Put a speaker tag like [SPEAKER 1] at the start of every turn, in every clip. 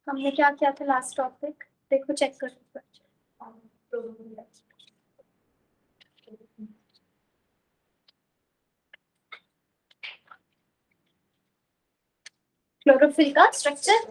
[SPEAKER 1] हमने क्या किया था लास्ट टॉपिक, देखो चेक कर। क्लोरोफिल का स्ट्रक्चर।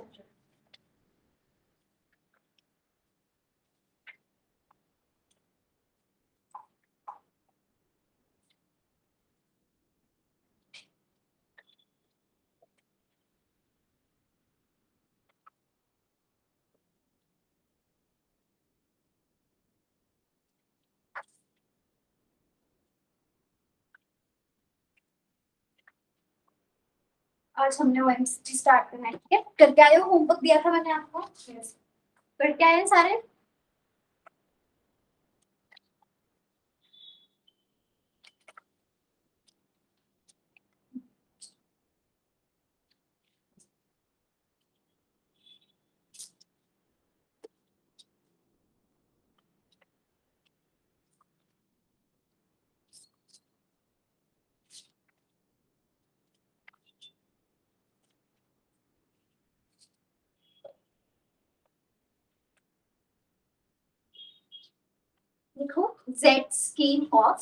[SPEAKER 1] आज हमने ओएमसीटी स्टार्ट करना है, ठीक है? करके आए हो? होमवर्क दिया था मैंने आपको, करके आए हैं सारे? देखो Z scheme of,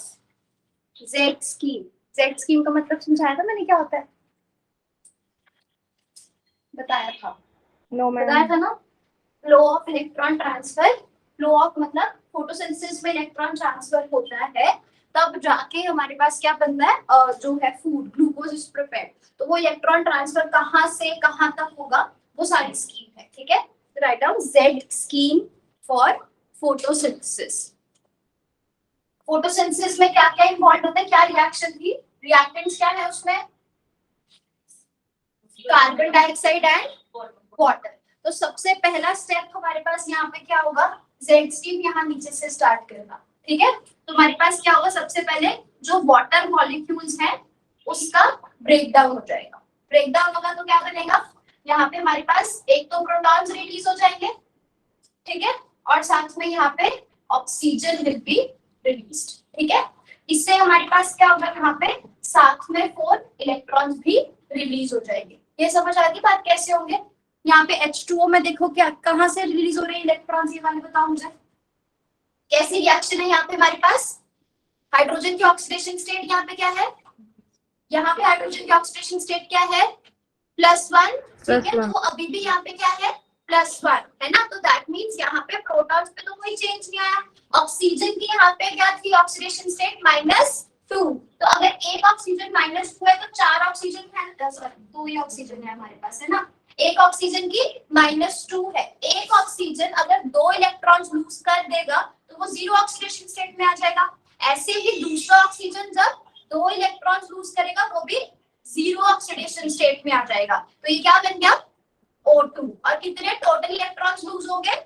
[SPEAKER 1] Z scheme का मतलब समझाया था मैंने क्या होता है, बताया था? बताया था ना? Flow of electron transfer, flow of मतलब फोटोसिंथेसिस में इलेक्ट्रॉन ट्रांसफर होता है, तब जाके हमारे पास क्या बनता है, जो है फूड, ग्लूकोज इज प्रिपेयर्ड। तो वो इलेक्ट्रॉन ट्रांसफर कहाँ से कहाँ तक होगा, वो सारी स्कीम है, ठीक है? Write down Z scheme for photosynthesis. Photosynthesis में क्या क्या इंवॉल्व होता है, क्या रिएक्शन थी, रिएक्टेंट्स क्या है उसमें? Carbon dioxide and water. तो सबसे पहला स्टेप हमारे पास यहाँ पे क्या होगा, जेड स्ट्रीम यहाँ नीचे से स्टार्ट करेगा, ठीक है? तो हमारे पास क्या होगा, सबसे पहले जो वाटर मॉलिक्यूल्स हैं उसका ब्रेक डाउन हो जाएगा। ब्रेक डाउन होगा तो क्या बनेगा, यहाँ पे हमारे पास एक तो प्रोटॉन्स रिलीज हो जाएंगे, ठीक है? और साथ में यहाँ पे ऑक्सीजन विल बी रिलीज्ड, ठीक है? इससे हमारे पास क्या होगा, यहाँ पे साथ में 4 इलेक्ट्रॉन्स भी रिलीज हो जाएंगे। ये समझ आ गई बात कैसे होंगे? यहाँ पे H2O में देखो क्या कहाँ से रिलीज हो रहे हैं इलेक्ट्रॉन्स, ये वाले बताओ मुझे। कैसी रिएक्शन है यहाँ पे हमारे पास, हाइड्रोजन की ऑक्सीडेशन स्टेट यहाँ पे क्या है, यहाँ पे हाइड्रोजन की ऑक्सीडेशन स्टेट क्या है, +1, ठीक है? तो अभी भी यहाँ पे क्या है, +1 है ना? तो दैट मींस यहाँ पे प्रोटॉन्स पे तो कोई चेंज नहीं आया। ऑक्सीजन की यहाँ पे क्या थी ऑक्सीडेशन स्टेट, -2। तो अगर एक ऑक्सीजन -2 है तो 4 ऑक्सीजन है, सॉरी 2 ही ऑक्सीजन है हमारे पास, है ना? एक ऑक्सीजन की -2 है। एक ऑक्सीजन अगर 2 इलेक्ट्रॉन्स लूज कर देगा तो वो 0 ऑक्सीडेशन स्टेट में आ जाएगा। ऐसे ही दूसरा ऑक्सीजन जब 2 इलेक्ट्रॉन्स लूज करेगा वो भी 0 ऑक्सीडेशन स्टेट में आ जाएगा। तो ये क्या बन गया, O2। और कितने टोटल इलेक्ट्रॉन्स लूज हो गए,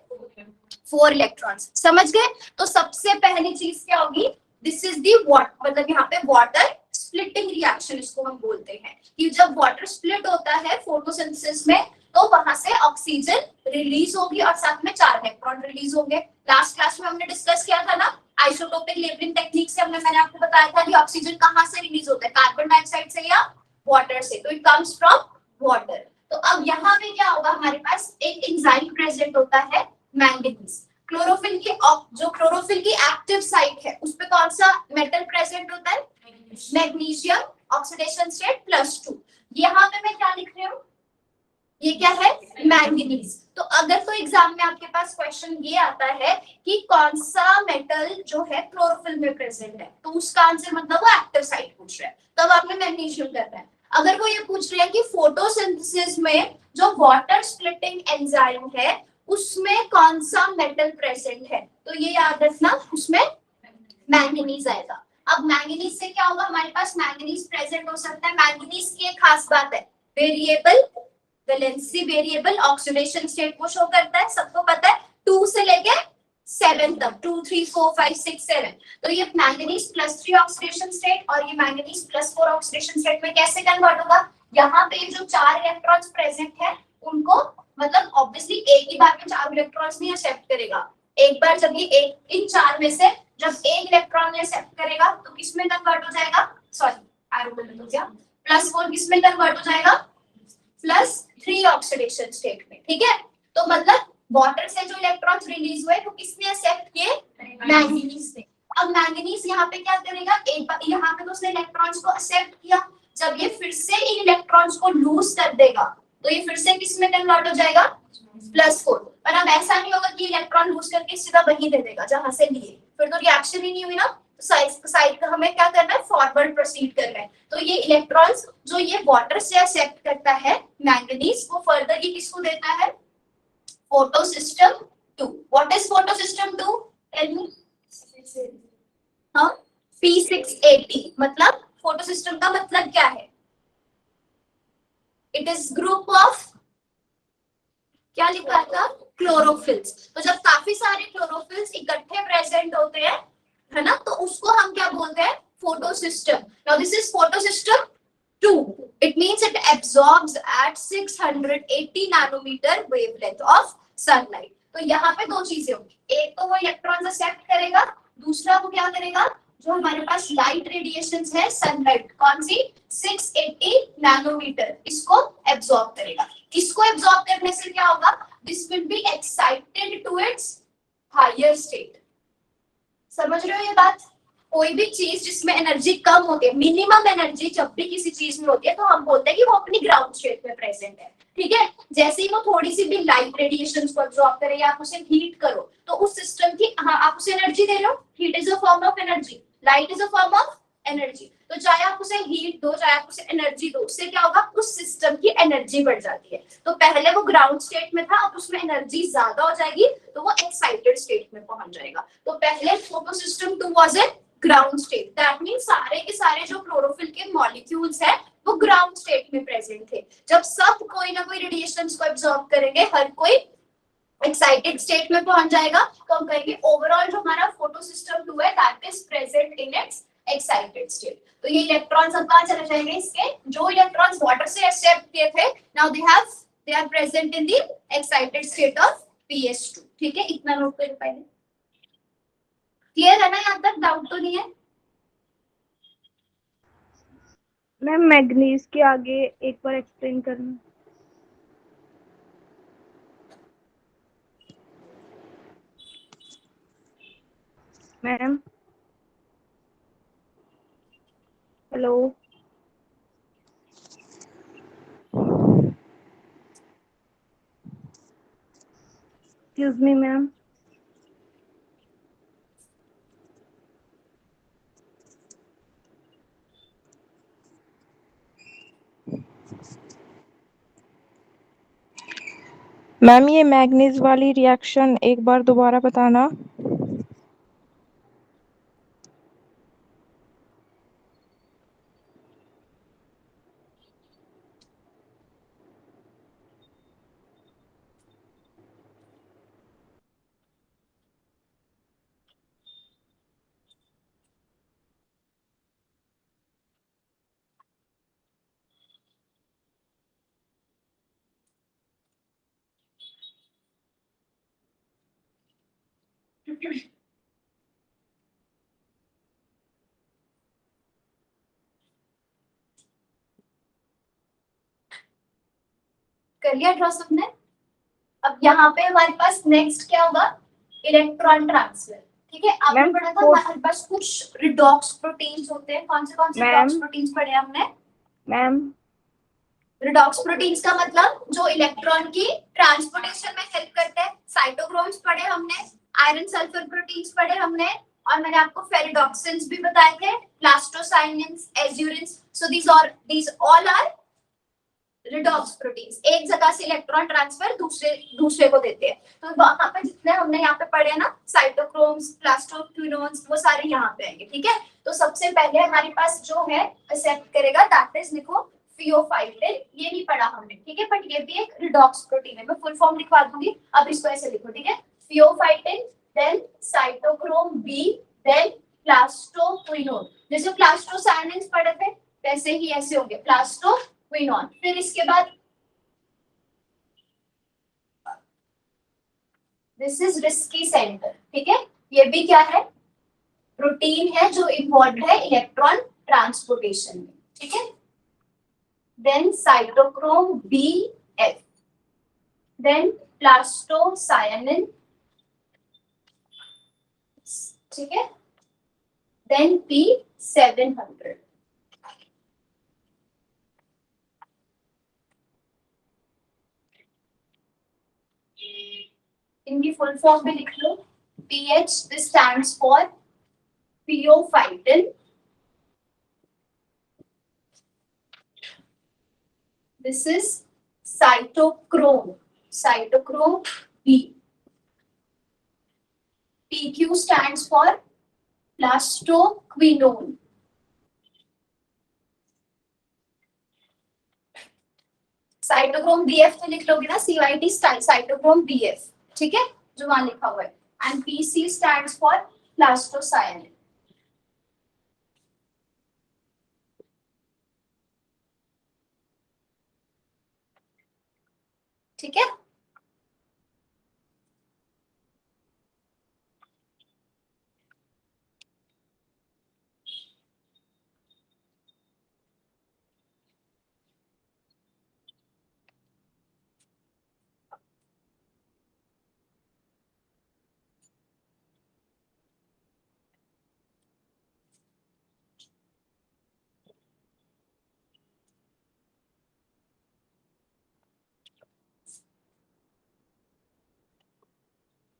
[SPEAKER 1] 4 इलेक्ट्रॉन्स। समझ गए? तो सबसे पहली चीज क्या होगी, दिस इज दी वाटर, मतलब यहाँ पे वाटर स्प्लिटिंग रिएक्शन इसको हम बोलते हैं कि जब वाटर स्प्लिट होता है फोटोसिंथेसिस में तो वहां से ऑक्सीजन रिलीज होगी और साथ में 4 इलेक्ट्रॉन रिलीज होंगे। लास्ट क्लास में हमने डिस्कस किया था ना, आइसोटोपिक लेबलिंग टेक्निक से मैंने आपको बताया था कि ऑक्सीजन कहाँ से रिलीज होता है, कार्बन डाइऑक्साइड से या वाटर से। तो इट कम्स फ्रॉम वाटर। तो अब यहाँ पे क्या होगा, हमारे पास एक एंजाइम प्रेजेंट होता है, मैंगनीज। क्लोरोफिल की जो क्लोरोफिल की एक्टिव साइट है उस पे कौन सा मेटल प्रेजेंट होता है, मैग्नीशियम, ऑक्सीडेशन स्टेट +2। यहाँ पे मैं क्या लिख रही हूँ, ये क्या है, मैंगनीज। तो अगर तो एग्जाम में आपके पास क्वेश्चन ये आता है कि कौन सा मेटल जो है क्लोरोफिल में प्रेजेंट है, तो उसका आंसर मतलब वो एक्टिव साइट पूछ रहा है, तब आपने मैग्नीशियम करना है। अगर वो ये पूछ रहे हैं कि फोटोसिंथेसिस में जो वाटर स्प्लिटिंग एंजाइम है उसमें कौन सा मेटल प्रेजेंट है, तो ये याद रखना उसमें मैंगनीज आएगा। अब मैंगनीज से क्या होगा, हमारे पास मैंगनीज प्रेजेंट हो सकता है। मैंगनीज की एक खास बात है, variable valency variable oxidation state को शो करता है, सबको पता है 2 से लेके 7 तक, 2 3 4 5 6 7। तो ये मैंगनीज +3 ऑक्सीडेशन स्टेट और ये मैंगनीज +4 ऑक्सीडेशन स्टेट में कैसे कन्वर्ट होगा, यहाँ पे जो 4 इलेक्ट्रॉन्स प्रेजेंट है उनको, मतलब ऑब्वियसली एक ही बार में 4 इलेक्ट्रॉन्स नहीं एक्सेप्ट करेगा। एक बार जब ये एक इन 4 में से जब एक इलेक्ट्रॉन एक्सेप्ट करेगा तो किसमें कन्वर्ट हो जाएगा, सॉरी एरो गलत हो गया, +4 किसमें कन्वर्ट हो जाएगा, +3 ऑक्सीडेशन स्टेट में, ठीक है? तो तो मतलब वाटर से जो इलेक्ट्रॉन्स रिलीज हुए वो किसने एक्सेप्ट किए, मैंगनीज ने। अब मैंगनीज यहाँ पे क्या करेगा, एक बार यहाँ पे तो उसने इलेक्ट्रॉन्स को एक्सेप्ट किया, जब ये फिर से इन इलेक्ट्रॉन्स को लूज कर देगा तो ये फिर से किस में कन्वर्ट हो जाएगा, +4। पर अब ऐसा नहीं होगा कि इलेक्ट्रॉन लूज करके सीधा वहीं दे देगा जहां से लिए, फिर तो रिएक्शन ही नहीं हुई ना। तो साइड का हमें क्या करना है, फॉरवर्ड प्रोसीड करना है। तो ये इलेक्ट्रॉन्स जो ये वाटर से एक्सेप्ट करता है मैंगनीज, वो फर्दर ये किसको देता है, photosystem 2। What is photosystem 2? Tell me. हाँ, P680 मतलब photosystem का मतलब क्या है, it is group of, क्या लिखा था, क्लोरोफिल्स। तो जब काफी सारे क्लोरोफिल्स इकट्ठे प्रेजेंट होते हैं, है ना, तो उसको हम क्या बोलते हैं, photosystem. Now this is photosystem 2. It means it absorbs at 680 nanometre wavelength of sunlight. तो यहाँ पे दो चीजें होंगी, एक तो वो इलेक्ट्रॉन्स एक्सेप्ट करेगा, दूसरा वो क्या करेगा, जो हमारे पास लाइट रेडिएशंस है सनलाइट, कौन सी, 680 नैनोमीटर, इसको एब्सॉर्ब करेगा। इसको एब्सॉर्ब करने से क्या होगा, this will be excited to its higher state. समझ रहे हो ये बात, कोई भी चीज जिसमें एनर्जी कम होती है, मिनिमम एनर्जी जब भी किसी चीज में होती है, तो हम बोलते हैं कि वो अपनी ग्राउंड स्टेट में प्रेजेंट है, ठीक है। जैसे ही वो थोड़ी सी भी लाइट रेडिएशन को एब्सॉर्ब करे या आप उसे हीट करो, तो उस सिस्टम की, हाँ, आप उसे एनर्जी दे रहे हो, heat is a form of energy, light is a form of energy. तो चाहे आप उसे हीट दो, चाहे आप उसे एनर्जी दो, उससे क्या होगा, उस सिस्टम की एनर्जी बढ़ जाती है। तो पहले वो ग्राउंड स्टेट में था, अब उसमें एनर्जी ज्यादा हो जाएगी, तो वो एक्साइटेड स्टेट में पहुंच जाएगा। तो पहले photosystem 2 was in ground state, that means सारे के सारे जो क्लोरोफिल के मॉलिक्यूल्स है वो ग्राउंड स्टेट में प्रेजेंट थे। जब सब कोई ना कोई रेडिएशंस को एब्सॉर्ब करेंगे, हर कोई एक्साइटेड स्टेट में पहुंच जाएगा, तो हम कहेंगे ओवरऑल जो हमारा फोटोसिस्टम 2 है that is present in its excited state. तो ये इलेक्ट्रॉन्स अब कहां चले जाएंगे, इसके जो इलेक्ट्रॉन्स वाटर से एक्सेप्ट किए थे, now they are present in the excited state of PS2। ठीक है, इतना नोट कर पाएंगे, क्लियर है ना, यहाँ तक डाउट तो नहीं है।
[SPEAKER 2] मैम मैग्नीज के आगे एक बार एक्सप्लेन करना। Ma'am hello, excuse me ma'am.
[SPEAKER 3] Ma'am ये मैग्नीज वाली रिएक्शन एक बार दोबारा बताना।
[SPEAKER 1] कर लिया ड्रॉ सबने। अब यहाँ पे हमारे पास नेक्स्ट क्या होगा, इलेक्ट्रॉन ट्रांसफर। ठीक है, आपने
[SPEAKER 2] मैम
[SPEAKER 1] पढ़ा था हमारे पास कुछ रिडॉक्स प्रोटीन्स होते हैं, कौन से रिडॉक्स प्रोटीन्स पढ़े हमने,
[SPEAKER 2] मैम
[SPEAKER 1] रिडॉक्स प्रोटीन्स का मतलब जो इलेक्ट्रॉन की ट्रांसपोर्टेशन में हेल्प करते हैं। साइटोक्रोम्स पढ़े हमने, आयरन सल्फर प्रोटीन्स पढ़े हमने, और मैंने आपको फेरिडोक्सिन्स भी बताए थे, plastocyanins, azurins. So these all are redox proteins, एक जगह से इलेक्ट्रॉन ट्रांसफर दूसरे को देते हैं। तो वहां पे जितने हमने यहाँ पे पढ़े ना, साइटोक्रोम्स, प्लास्टोक्विनोन्स, वो सारे यहाँ पे आएंगे। ठीक है, तो सबसे पहले हमारे पास जो है एक्सेप्ट करेगा दैट इज, लिखो थियोफाइटिन, ये नहीं पढ़ा हमने, ठीक है, बट ये भी एक रिडॉक्स प्रोटीन है। मैं फुल फॉर्म लिखवा दूंगी, अब इसको ऐसे लिखो, ठीक है, pheophytin, then cytochrome B, then plastoquinone. जैसे प्लास्टोसाइनिन्स पढ़े थे वैसे ही ऐसे होंगे, प्लास्टोक्विनोन। फिर इसके बाद दिस इज रिस्की सेंटर, ठीक है, ये भी क्या है, प्रोटीन है जो इन्वॉल्व है इलेक्ट्रॉन ट्रांसपोर्टेशन में। ठीक है, then cytochrome B F, then plastocyanin, ठीक है, देन P700। इनकी फुल फॉर्म भी लिख लो। PH, this stands for pheophytin, this is cytochrome, cytochrome B। PQ stands for plastoquinone, cytochrome BF तो लिख लोगे ना, CYT साइटोक्रोम BF, ठीक है, जो वहां लिखा हुआ है। And PC stands for plastocyanin. ठीक है,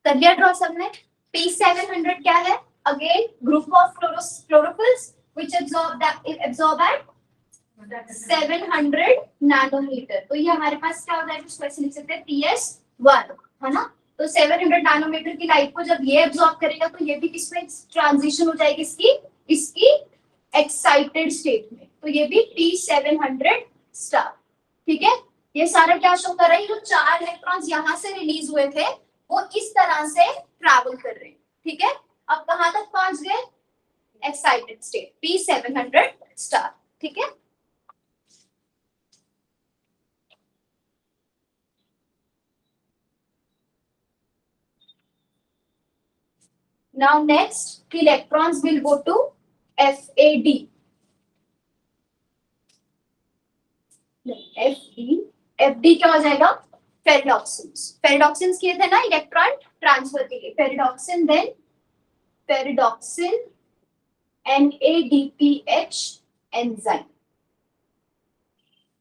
[SPEAKER 1] कर लिया ड्रॉ सबने। P700 क्या है? Again group of chlorophylls which absorb at 700 nanometre. तो ये हमारे पास क्या होता है, इसको ऐसे लिख सकते हैं PS1, है ना। तो 700 नैनोमीटर की लाइट को जब ये एब्जॉर्ब करेगा तो ये भी किसमें ट्रांजिशन हो जाएगी, इसकी एक्साइटेड स्टेट में। तो ये भी P700 स्टार, ठीक है। ये सारा क्या शो कर रहा है, जो 4 इलेक्ट्रॉन्स यहाँ से रिलीज हुए थे वो इस तरह से ट्रैवल कर रहे हैं, ठीक है। अब कहां तक पहुंच गए, एक्साइटेड स्टेट, P700 स्टार, ठीक है। Now next, the electrons will go to FAD. FD क्या हो जाएगा, फेरिडॉक्सिन्स। फेरिडॉक्सिन्स किए थे ना इलेक्ट्रॉन ट्रांसफर के लिए, ferredoxin, then ferredoxin NADPH enzyme,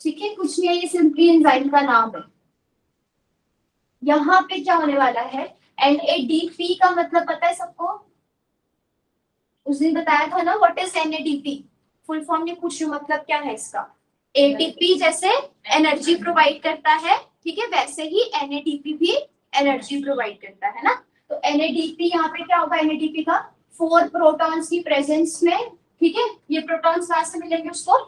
[SPEAKER 1] ठीक है। कुछ नहीं है, ये सिंपली एंजाइम का नाम है। यहाँ पे क्या होने वाला है, NADP का मतलब पता है सबको, उस दिन बताया था ना, what is NADP, full form नहीं पूछ रही हूँ, मतलब क्या है इसका। ATP जैसे एनर्जी प्रोवाइड करता है, ठीक है, वैसे ही NADP भी एनर्जी प्रोवाइड करता है ना। तो NADP यहाँ पे क्या होगा, NADP का 4 प्रोटॉन्स की प्रेजेंस में, ठीक है, ये प्रोटॉन्स कहाँ से मिलेंगे उसको,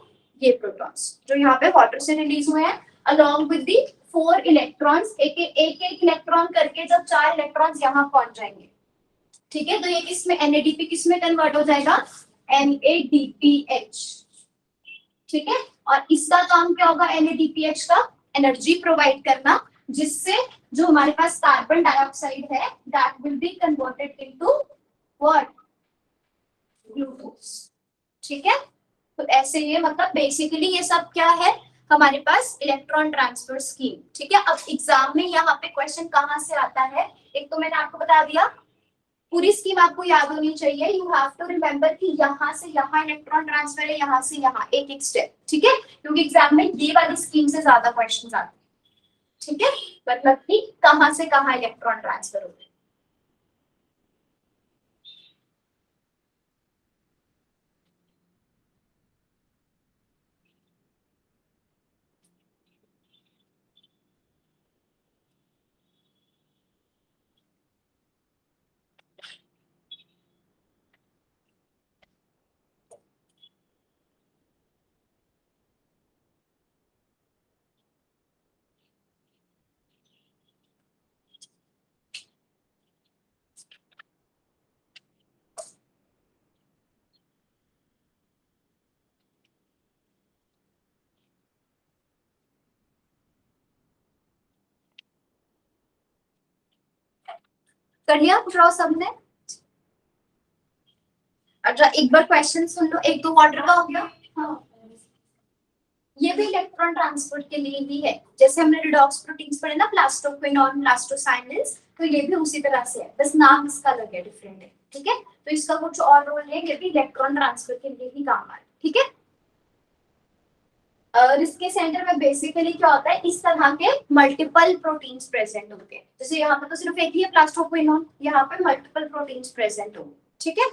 [SPEAKER 1] ये प्रोटॉन्स जो यहाँ पे वाटर से रिलीज हुए हैं, अलॉन्ग विद दी 4 इलेक्ट्रॉन्स, एक इलेक्ट्रॉन करके जब 4 इलेक्ट्रॉन्स यहाँ पहुंच जाएंगे, ठीक है। तो ये किसमें, NADP किसमें कन्वर्ट हो जाएगा, NADPH, ठीक है। और इसका काम क्या होगा, NADPH का एनर्जी प्रोवाइड करना, जिससे जो हमारे पास कार्बन डाइऑक्साइड है that will be converted into what, glucose, ठीक है। तो ऐसे ये मतलब बेसिकली ये सब क्या है, हमारे पास इलेक्ट्रॉन ट्रांसफर स्कीम, ठीक है। अब एग्जाम में यहाँ पे क्वेश्चन कहाँ से आता है, एक तो मैंने आपको बता दिया, पूरी स्कीम आपको याद होनी चाहिए। यू हैव टू रिमेंबर कि यहाँ से यहाँ इलेक्ट्रॉन ट्रांसफर है, यहाँ से यहाँ एक एक स्टेप, ठीक है, क्योंकि एग्जाम में ये वाली स्कीम से ज्यादा क्वेश्चन आते हैं, ठीक है। मतलब कि कहाँ से कहाँ इलेक्ट्रॉन ट्रांसफर होते हैं। कर लिया ड्रॉ सबने। अच्छा एक बार क्वेश्चन सुन लो, एक तो वाटर का हो गया, हाँ ये भी इलेक्ट्रॉन ट्रांसपोर्ट के लिए ही है। जैसे हमने रिडॉक्स प्रोटीन्स पढ़े ना, प्लास्टोक्विनोन, प्लास्टोसाइनेंस, तो ये भी उसी तरह से है, बस नाम इसका अलग है, डिफरेंट है, ठीक है। तो इसका कुछ और रोल है, ये भी इलेक्ट्रॉन ट्रांसफर के लिए ही काम आ रहा है, ठीक है। और इसके सेंटर में बेसिकली क्या होता है, इस तरह के मल्टीपल प्रोटीन्स प्रेजेंट होते हैं। जैसे यहाँ पे तो सिर्फ एक ही है प्लास्टोक्विनोन, यहाँ पे मल्टीपल प्रोटीन्स प्रेजेंट होंगे, ठीक है।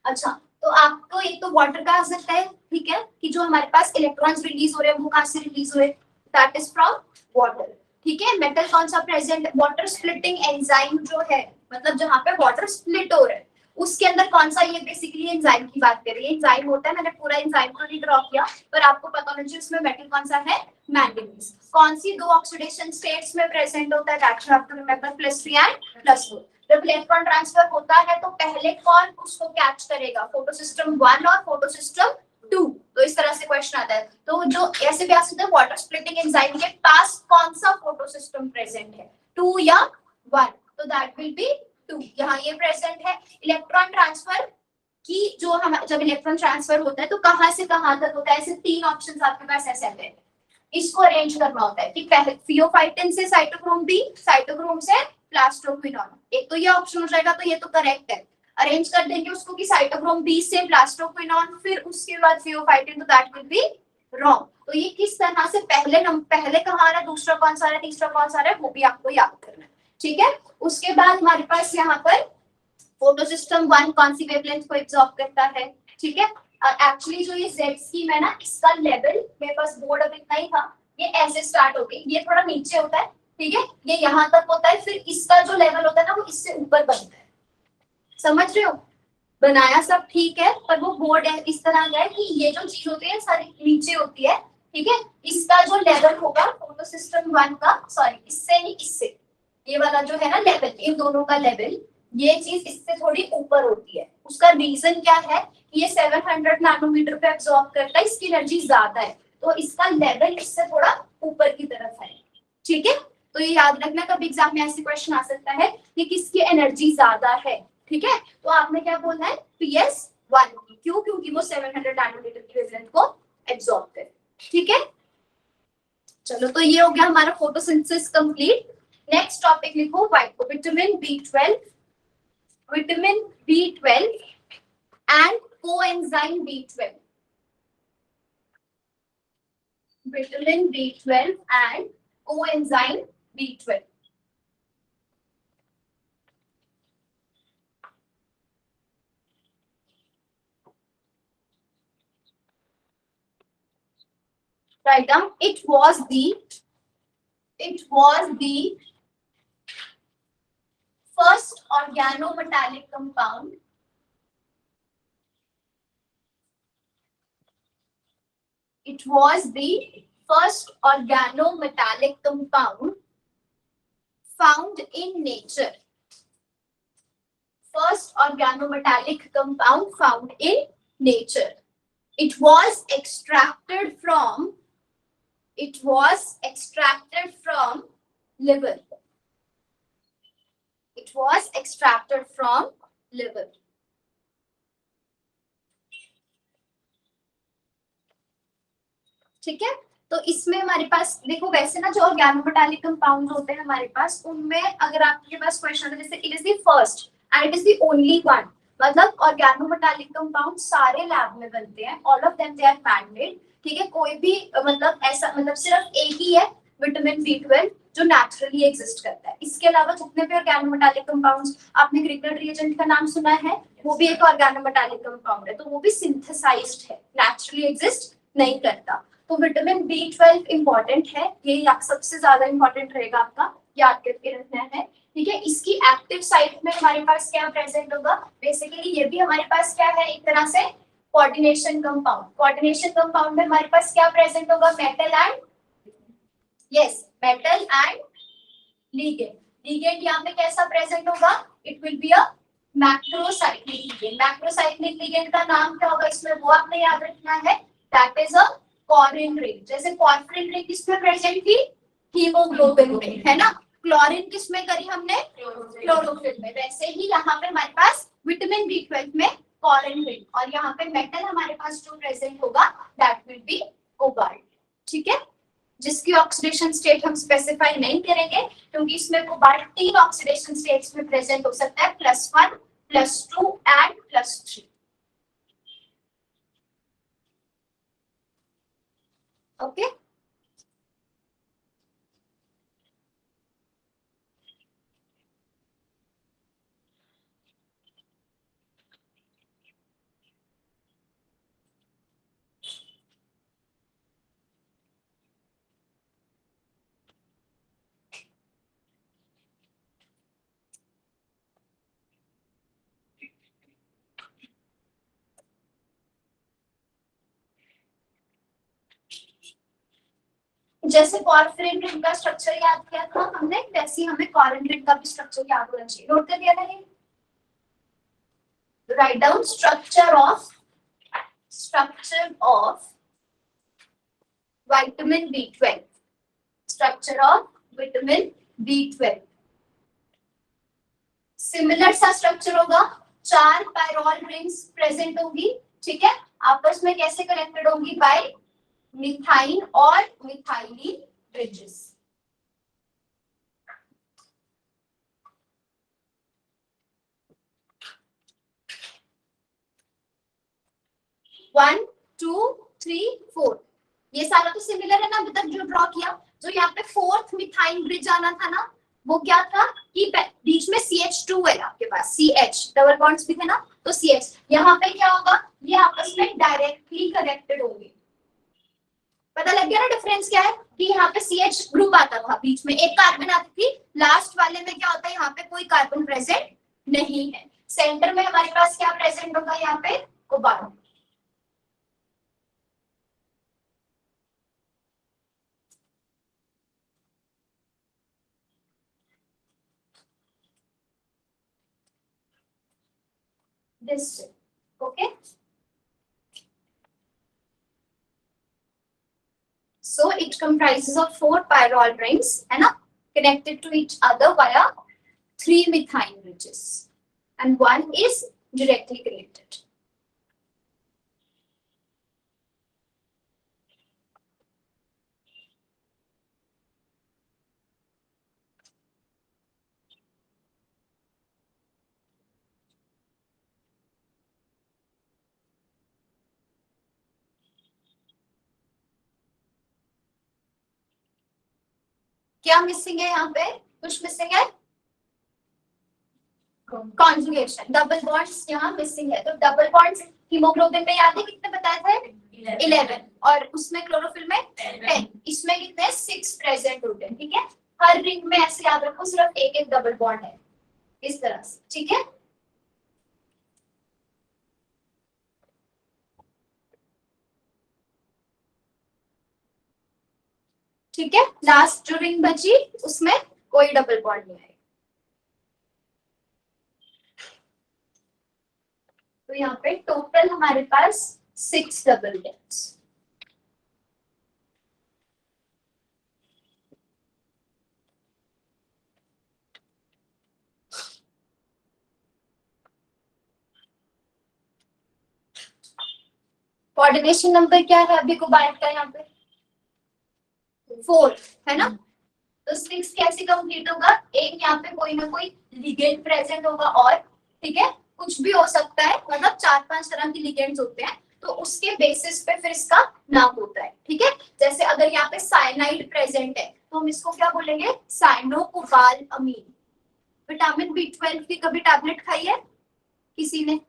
[SPEAKER 1] अच्छा, तो आपको एक तो वाटर का आ सकता है, ठीक है, कि जो हमारे पास इलेक्ट्रॉन्स रिलीज हो रहे हैं वो कहाँ से रिलीज हुए, दैट इज फ्रॉम वाटर, ठीक है। मेटल कौन सा प्रेजेंट, वाटर स्प्लिटिंग एंजाइम जो है, मतलब जहाँ पे वाटर स्प्लिट हो रहा है उसके अंदर कौन सा, ये बेसिकली एंजाइम की बात कर रही है। एंजाइम होता है, मैंने पूरा एंजाइम को नहीं ड्रॉ किया, पर आपको पता होना चाहिए उसमें मेटल कौन सा है, मैंगनीज। कौन सी दो ऑक्सीडेशन स्टेट्स में प्रेजेंट होता है, that you have to remember, +3 and +4। जब इलेक्ट्रॉन ट्रांसफर होता है तो पहले कौन उसको कैच करेगा, फोटो सिस्टम 1 और फोटो सिस्टम 2। तो इस तरह से क्वेश्चन आता है। तो जो ऐसे भी आ सकता है, वाटर स्प्लिटिंग एंजाइम के पास कौन सा फोटो सिस्टम प्रेजेंट है, 2 या 1, तो दैट विल बी 2। यहाँ ये प्रेजेंट है। इलेक्ट्रॉन ट्रांसफर की जो हम, जब इलेक्ट्रॉन ट्रांसफर होता है तो कहां से कहां तक होता है, ऐसे 3 ऑप्शंस आपके पास ऐसे आते हैं। इसको अरेंज करना होता है कि पहले फियोफाइटिन से साइटोक्रोम बी, साइटोक्रोम से प्लास्टोक्विनोन, एक तो ये ऑप्शन हो जाएगा, तो ये तो करेक्ट है। अरेंज कर देंगे उसको कि साइटोक्रोम बी से प्लास्टोक्विनोन, फिर उसके बाद फियोफाइटिन, तो दैट विल बी रॉन्ग। तो ये किस तरह से पहले कहां आ रहा है, दूसरा कौन सा आ रहा है, तीसरा कौन सा आ रहा है, वो भी आपको याद करना है, ठीक है। उसके बाद हमारे पास यहाँ पर फोटो सिस्टम 1 कौन सी वेवलेंथ को एब्जॉर्ब करता है, ठीक है। एक्चुअली जो ये Z स्कीम है ना, इसका लेवल मेरे पास बोर्ड अब इतना ही था, ये ऐसे स्टार्ट हो गई, ये थोड़ा नीचे होता है, ठीक है, ये यहाँ तक होता है, फिर इसका जो लेवल होता है ना वो इससे ऊपर बनता है, समझ रहे हो। बनाया सब ठीक है, पर वो बोर्ड है इस तरह का है कि ये जो चीज होती है सारी नीचे होती है, ठीक है। इसका जो लेवल होगा फोटो सिस्टम 1 का, सॉरी इससे नहीं, इससे ये वाला जो है ना लेवल, इन दोनों का लेवल, ये चीज इससे थोड़ी ऊपर होती है। उसका रीजन क्या है, ये 700 नैनोमीटर पे एब्जॉर्ब करता है, इसकी एनर्जी ज्यादा है, तो इसका लेवल इससे थोड़ा ऊपर की तरफ है, ठीक है। तो ये याद रखना, कभी एग्जाम में ऐसे क्वेश्चन आ सकता है कि किसकी एनर्जी ज्यादा है, ठीक है। तो आपने क्या बोलना है, PS1, क्यों, क्योंकि वो 700 नैनोमीटर की वेवलेंथ को एब्जॉर्ब करे, ठीक है। चलो, तो ये हो गया हमारा फोटोसिंथेसिस कंप्लीट। नेक्स्ट टॉपिक लिखो, vitamin B12, vitamin B12 and coenzyme B12, vitamin B12 and coenzyme B12। Write down, it was the first organometallic compound found in nature. First organometallic compound found in nature. It was extracted from liver. It was extracted from liver. ठीक है। तो इसमें हमारे पास देखो, वैसे ना जो organometallic compound होते हैं हमारे पास, उनमें अगर आपके पास क्वेश्चन है जैसे it is the first and it is the only one, मतलब ऑर्गेनोमेटालिक कंपाउंड सारे लैब में बनते हैं, all of them they are man-made, ठीक है। कोई भी मतलब ऐसा, मतलब सिर्फ एक ही है विटामिन B12 जो नेचुरली एग्जिस्ट करता है। इसके अलावा जितने भी ऑर्गेनोमेटालिक कंपाउंड्स, आपने ग्रिगल रिएजेंट का नाम सुना है, वो भी एक ऑर्गेनोमेटालिक कंपाउंड है, तो वो भी सिंथेसाइज्ड है, नेचुरली एग्जिस्ट नहीं करता। तो विटामिन B12 इंपॉर्टेंट है, ये सबसे ज्यादा इंपॉर्टेंट रहेगा, आपका याद करके रखना है, ठीक है। इसकी एक्टिव साइट में हमारे पास क्या प्रेजेंट होगा, बेसिकली ये भी हमारे पास क्या है, एक तरह से कोऑर्डिनेशन कंपाउंड। कोऑर्डिनेशन कंपाउंड में हमारे पास क्या प्रेजेंट होगा, metal and, yes, metal and ligand. Ligand यहाँ पे कैसा प्रेजेंट होगा, it will be a macrocyclic ligand. Macrocyclic ligand का नाम क्या होगा इसमें, वो आपने याद रखना है, that is a chlorine ring. जैसे क्लोरीन रिंग किसमें प्रेजेंट थी, हीमोग्लोबिन में, है ना। क्लोरीन किसमें करी हमने, क्लोरोफिल में। वैसे ही यहाँ पे हमारे पास विटामिन B12 में क्लोरीन रिंग, और यहाँ पे मेटल हमारे पास जो प्रेजेंट होगा दैट विल बी कोबाल्ट, ठीक है, जिसकी ऑक्सीडेशन स्टेट हम स्पेसिफाई नहीं करेंगे क्योंकि इसमें कोबाल्ट 3 ऑक्सीडेशन स्टेट्स में प्रेजेंट हो सकता है, +1, +2 एंड +3। ओके, जैसे पॉरफिरिन रिंग का स्ट्रक्चर याद किया था हमने, वैसे ही हमें कॉलन रिंग का भी स्ट्रक्चर याद होना चाहिए। नोट कर दिया ना ये? Write down structure of vitamin B12, structure of vitamin B12। Similar सा स्ट्रक्चर होगा, 4 पायरोल रिंग्स प्रेजेंट होंगी, ठीक है, आपस में कैसे कनेक्टेड होंगी? बाय मिथाइन और methylene bridges. One, two, three, 4, ये सारा तो सिमिलर है ना अभी तक जो ड्रॉ किया। जो यहाँ पे 4th मिथाइल ब्रिज आना था ना, वो क्या था कि बीच में CH2 है आपके पास, CH डबल बॉन्ड्स भी थे ना, तो CH यहाँ पे क्या होगा, ये आपस में डायरेक्टली कनेक्टेड होंगे। पता लग गया ना डिफरेंस क्या है? कि यहाँ पे CH ग्रुप आता था, बीच में एक कार्बन आती थी, लास्ट वाले में क्या होता है, यहाँ पे कोई कार्बन प्रेजेंट नहीं है। सेंटर में हमारे पास क्या प्रेजेंट होगा, यहाँ पे cobalt. This, okay, so it comprises of 4 pyrrole rings, है ना, connected to each other via 3 methine bridges, and 1 is directly connected. क्या मिसिंग है यहाँ पे? कुछ मिसिंग है? कॉन्जुगेशन, डबल बॉन्ड्स यहाँ मिसिंग है। तो डबल बॉन्ड्स हीमोग्लोबिन में याद है कितने बताए थे? 11, और उसमें क्लोरोफिल में 10, इसमें कितने? 6 प्रेजेंट होते हैं, ठीक है। हर रिंग में ऐसे याद रखो सिर्फ एक एक डबल बॉन्ड है, इस तरह से, ठीक है। ठीक है, लास्ट जो रिंग बची उसमें कोई डबल बॉन्ड नहीं है। तो यहाँ पे टोटल हमारे पास 6 डबल बॉन्ड्स। कोऑर्डिनेशन नंबर क्या है अभी कोबाल्ट का? यहाँ पे 4 है ना, तो 6 कैसे कंप्लीट होगा? एक यहाँ पे कोई ना कोई लिगेंड प्रेजेंट होगा, और ठीक है, कुछ भी हो सकता है, मतलब 4-5 तरह के लिगेंड्स होते हैं, तो उसके बेसिस पे फिर इसका नाम होता है, ठीक है। जैसे अगर यहाँ पे साइनाइड प्रेजेंट है तो हम इसको क्या बोलेंगे? साइनोकोबालामीन। विटामिन B12 की कभी टैबलेट खाई है किसी ने?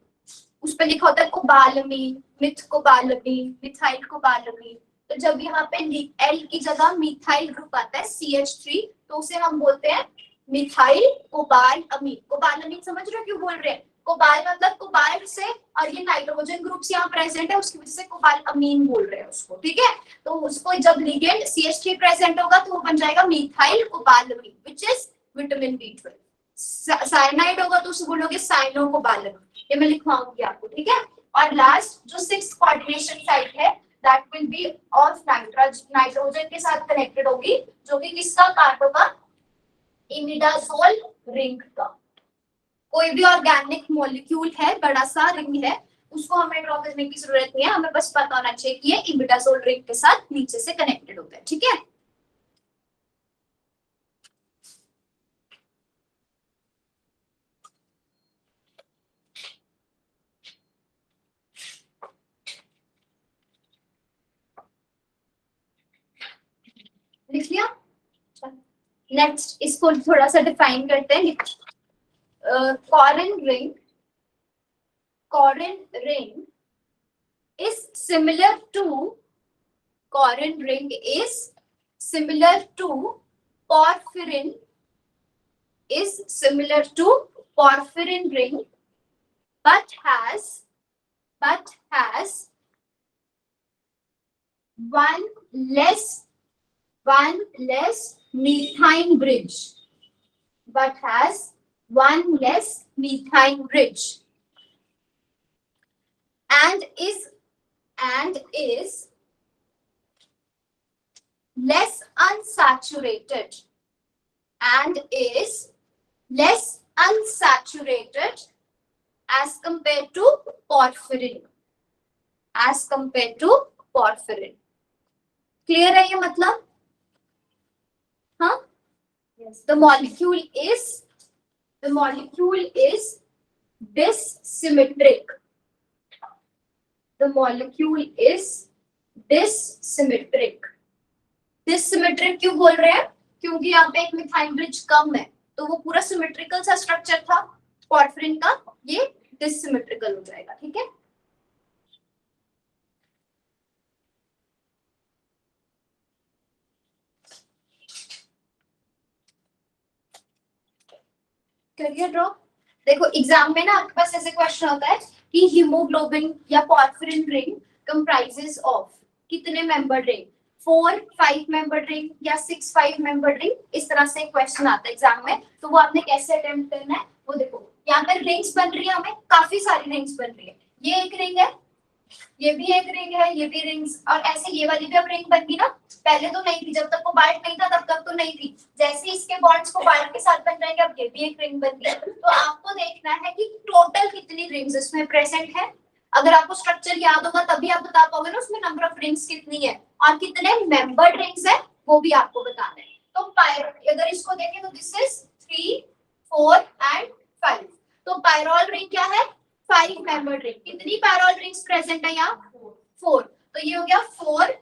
[SPEAKER 1] उस पर लिखा होता है कोबालामीन, मिथकोबालामीन, मिथाइल कोबालामीन। तो जब यहाँ पे L की जगह मिथाइल ग्रुप आता है CH3, तो उसे हम बोलते हैं मिथाइल कोबालामीन। कोबालामीन समझ रहे हो क्यों बोल रहे हैं? कोबाल मतलब कोबाल्ट से, और ये नाइट्रोजन ग्रुप्स यहाँ प्रेजेंट है, उसकी वजह से कोबालामीन बोल रहे हैं उसको, ठीक है। तो उसको जब लिगेंड CH3 प्रेजेंट होगा तो वो बन जाएगा methylcobalamin, which is vitamin B12। Cyanide होगा तो उसे बोलोगे साइनोकोबालामीन। ये मैं लिखवाऊंगी आपको, ठीक है। और लास्ट जो 6th कोऑर्डिनेशन साइट है, that will be of nitrogen के साथ कनेक्टेड होगी, जो कि किसका? कार्बन का इमिडाजोल रिंग का। कोई भी ऑर्गेनिक मॉलिक्यूल है, बड़ा सा रिंग है, उसको हमें ड्रॉ करने की जरूरत नहीं है, हमें बस पता होना चाहिए कि ये इमिडाजोल रिंग के साथ नीचे से कनेक्टेड होता है, ठीक है। लिख लिया। नेक्स्ट इसको थोड़ा सा डिफाइन करते हैं। Corin ring is similar to porphyrin ring, but has one less methane bridge, and is less unsaturated as compared to porphyrin. Clear है ये मतलब? हाँ? Yes. The molecule is dissymmetric. Dissymmetric क्यों बोल रहे हैं? क्योंकि यहाँ पे एक मिथाइल ब्रिज कम है, तो वो पूरा सिमेट्रिकल सा स्ट्रक्चर था पॉर्फिरिन का, ये डिसिमेट्रिकल हो जाएगा, ठीक है। करिए ड्रॉ। देखो एग्जाम में ना आपके पास ऐसे क्वेश्चन होता है कि हीमोग्लोबिन या पॉर्फिरिन रिंग कंप्राइजेस ऑफ कितने मेंबर रिंग, 4 5 मेंबर रिंग या 6 5 मेंबर रिंग, इस तरह से क्वेश्चन आता है एग्जाम में। तो वो आपने कैसे अटेम्प्ट करना है वो देखो, यहाँ पर रिंग्स बन रही है, हमें काफी सारी रिंग्स बन रही है। ये एक रिंग है, ये भी एक रिंग है, ये भी रिंग्स, और ऐसे ये वाली भी अब रिंग बन गई ना। पहले तो नहीं थी, जब तक कोबाल्ट नहीं था तब तक तो नहीं थी। जैसे इसके बॉन्ड्स कोबाल्ट के साथ बन जाएंगे, अब ये भी एक रिंग बन गई। तो आपको देखना है कि टोटल कितनी रिंग्स इसमें प्रेजेंट है। अगर आपको स्ट्रक्चर याद होगा तभी आप बता पाओगे ना उसमें नंबर ऑफ रिंग्स कितनी है और कितने मेंबर्ड रिंग्स है, वो भी आपको बताना है। तो अगर इसको देखें तो दिस इज 3 4 एंड 5। तो पायरोल रिंग क्या है? 5 मेंबर्ड रिंग। कितनी पायरोल रिंग्स प्रेजेंट है यहाँ? 4। तो ये हो गया 4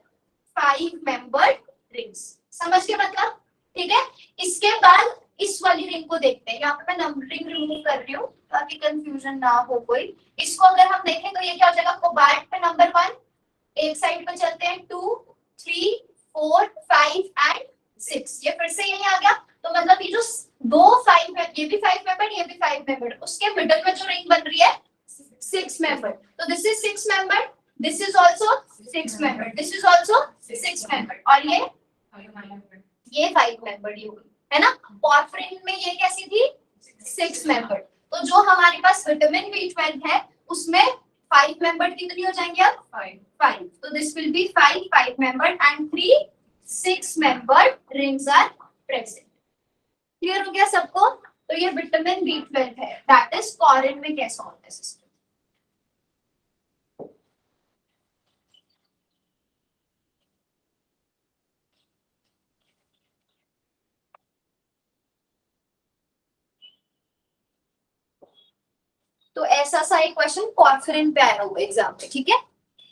[SPEAKER 1] 5 मेंबर्ड रिंग्स। समझ के मतलब? ठीक है। इसके बाद इस वाली रिंग को देखते हैं। यहाँ पे मैं नंबरिंग रिमूव कर रही हूँ ताकि कंफ्यूजन ना हो कोई। इसको अगर हम देखें तो ये क्या हो जाएगा? कोबाल्ट पे नंबर 1, एक साइड पे चलते हैं 2 3 4 5 एंड 6। ये फिर से यही आ गया। तो मतलब ये जो दो 5 है, ये भी 5 मेंबर, ये भी 5 मेंबर, उसके मिडिल में जो रिंग बन रही है 6 मेंबर। तो this is 6 member, this is also 6 member, this is also 6 member, और ये 5 मेंबर ही होगी, है ना। पॉर्फिरिन में ये कैसी थी? 6 मेंबर। तो जो हमारे पास विटामिन B12 है उसमें 5 मेंबर कितनी हो जाएंगे अब? 5। तो this will be 5 member and 3 6 member rings are present. Clear हो गया सबको? तो ये विटामिन B12 है, दैट इज कॉरिन में कैसा होता है सिस्टम। तो ऐसा सा एक क्वेश्चन पॉर्फिरिन पे आया होगा एग्जाम में, ठीक है।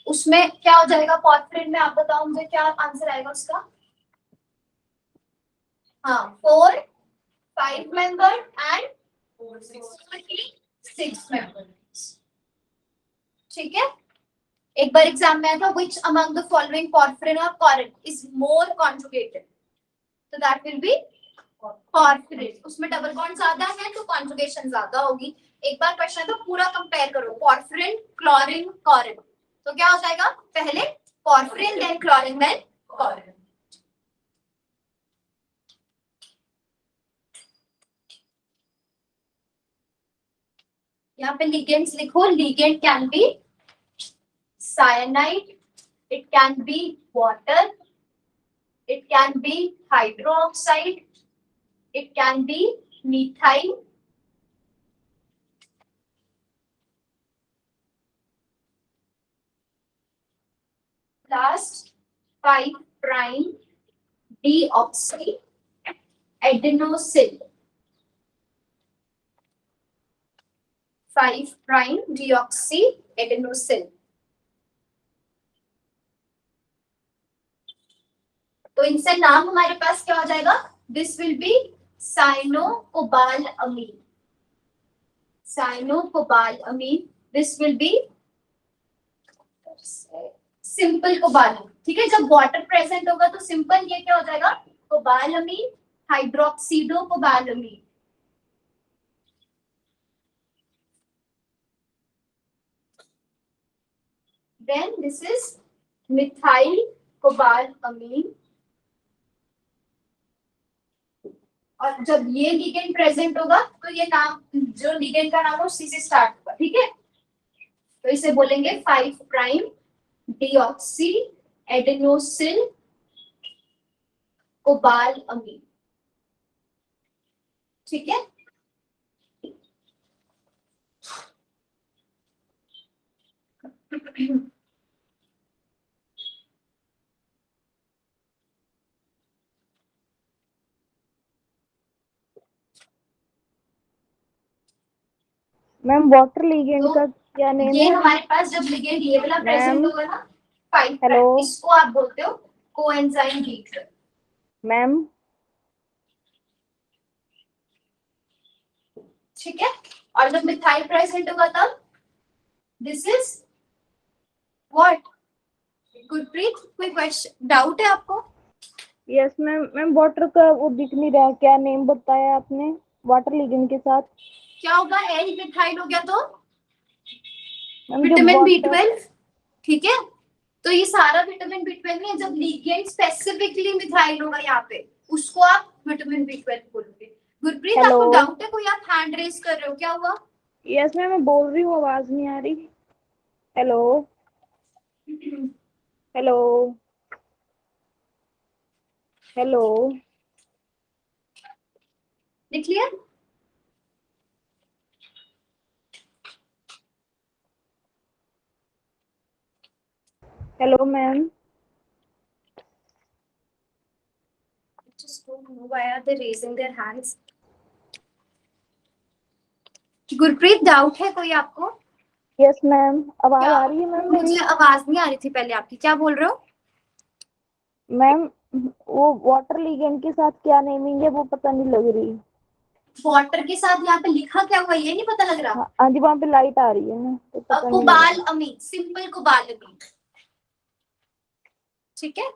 [SPEAKER 1] उसमें क्या हो जाएगा पॉर्फिरिन में? आप बताओ मुझे क्या आंसर आएगा उसका। हाँ 4 5 मेंबर एंड 6 मेंबर, ठीक है। एक बार एग्जाम में आया था which among the following porphyrin or corin is more conjugated, तो that will be porphyrin। उसमें डबल बॉन्ड ज्यादा है तो कॉन्जुगेशन ज्यादा होगी। एक बार क्वेश्चन है तो पूरा कंपेयर करो, पॉर्फिरिन क्लोरीन कॉरिन। तो क्या हो जाएगा? पहले पॉर्फिरिन देन क्लोरीन देन कॉरिन। यहाँ पे लिगेंड्स लिखो। Ligand can be cyanide, it can be water, it can be hydroxide, it can be methyl, last 5 prime deoxyadenosine, 5 prime deoxyadenosine. तो इनसे नाम हमारे पास क्या हो जाएगा? This will be cyanocobalamin, cyanocobalamin. This will be simple cobalamin. ठीक है, जब वाटर प्रेजेंट होगा तो सिंपल ये क्या हो जाएगा? कोबालअमीन, हाइड्रोक्सीडो कोबालअमीन। Then this is methyl cobalamine। और जब ये लिगेंड प्रेजेंट होगा तो ये नाम, जो लिगेंड का नाम है उसी से स्टार्ट होगा। ठीक है, तो इसे बोलेंगे 5 प्राइम डीऑक्सी एडेनोसिन कोबालअमीन। ठीक है,
[SPEAKER 2] मैम वाटर लिगेंड
[SPEAKER 1] तो
[SPEAKER 2] का क्या नेम
[SPEAKER 1] ये
[SPEAKER 2] है?
[SPEAKER 1] हमारे पास जब लिगेंड ये वाला प्रेजेंट होगा ना 5
[SPEAKER 2] हेलो
[SPEAKER 1] प्राइम, इसको आप बोलते हो कोएंजाइम B12।
[SPEAKER 2] मैम।
[SPEAKER 1] ठीक है, और जब मिथाइल प्रेजेंट होगा तब दिस इज व्हाट? गुरप्रीत, कोई क्वेश्चन डाउट है आपको?
[SPEAKER 2] Yes ma'am. मैम वाटर का वो दिख नहीं रहा, क्या नेम बताया आपने वाटर लिगेंड के साथ?
[SPEAKER 1] क्या होगा? एल मिथाइल हो गया तो
[SPEAKER 2] मैम जो
[SPEAKER 1] विटामिन
[SPEAKER 2] वाटर,
[SPEAKER 1] B12। ठीक है, तो ये सारा विटामिन B12 नहीं है। जब लिगेंड स्पेसिफिकली मिथाइल होगा यहाँ पे, उसको आप विटामिन B12 बोलोगे। गुरप्रीत,
[SPEAKER 2] हेलो।
[SPEAKER 1] आपको डाउट है कोई? आप हैंड रेज कर रहे हो, क्या हुआ?
[SPEAKER 2] यस मैम, मैं बोल रही हूँ, आवाज नहीं आ रही। Hello hello hello.
[SPEAKER 1] लिख लिया?
[SPEAKER 2] Hello ma'am.
[SPEAKER 1] Just don't know why are they raising their hands. Gurpreet, doubt है कोई आपको?
[SPEAKER 2] यस मैम, आवाज
[SPEAKER 1] क्या?
[SPEAKER 2] आ रही है मैम मेरी?
[SPEAKER 1] मुझे आवाज नहीं आ रही थी पहले आपकी, क्या बोल रहे हो?
[SPEAKER 2] मैम वो वाटर लिगेंड के साथ क्या नेमिंग है वो पता नहीं लग रही।
[SPEAKER 1] वाटर के साथ यहाँ पे लिखा क्या हुआ ये नहीं पता लग रहा?
[SPEAKER 2] हाँ हाँ जी, वहाँ पे लाइट आ रही है ना तो पता नहीं लग रहा।
[SPEAKER 1] कोबाल अमीन, सिंपल कोबाल अमीन। ठीक है,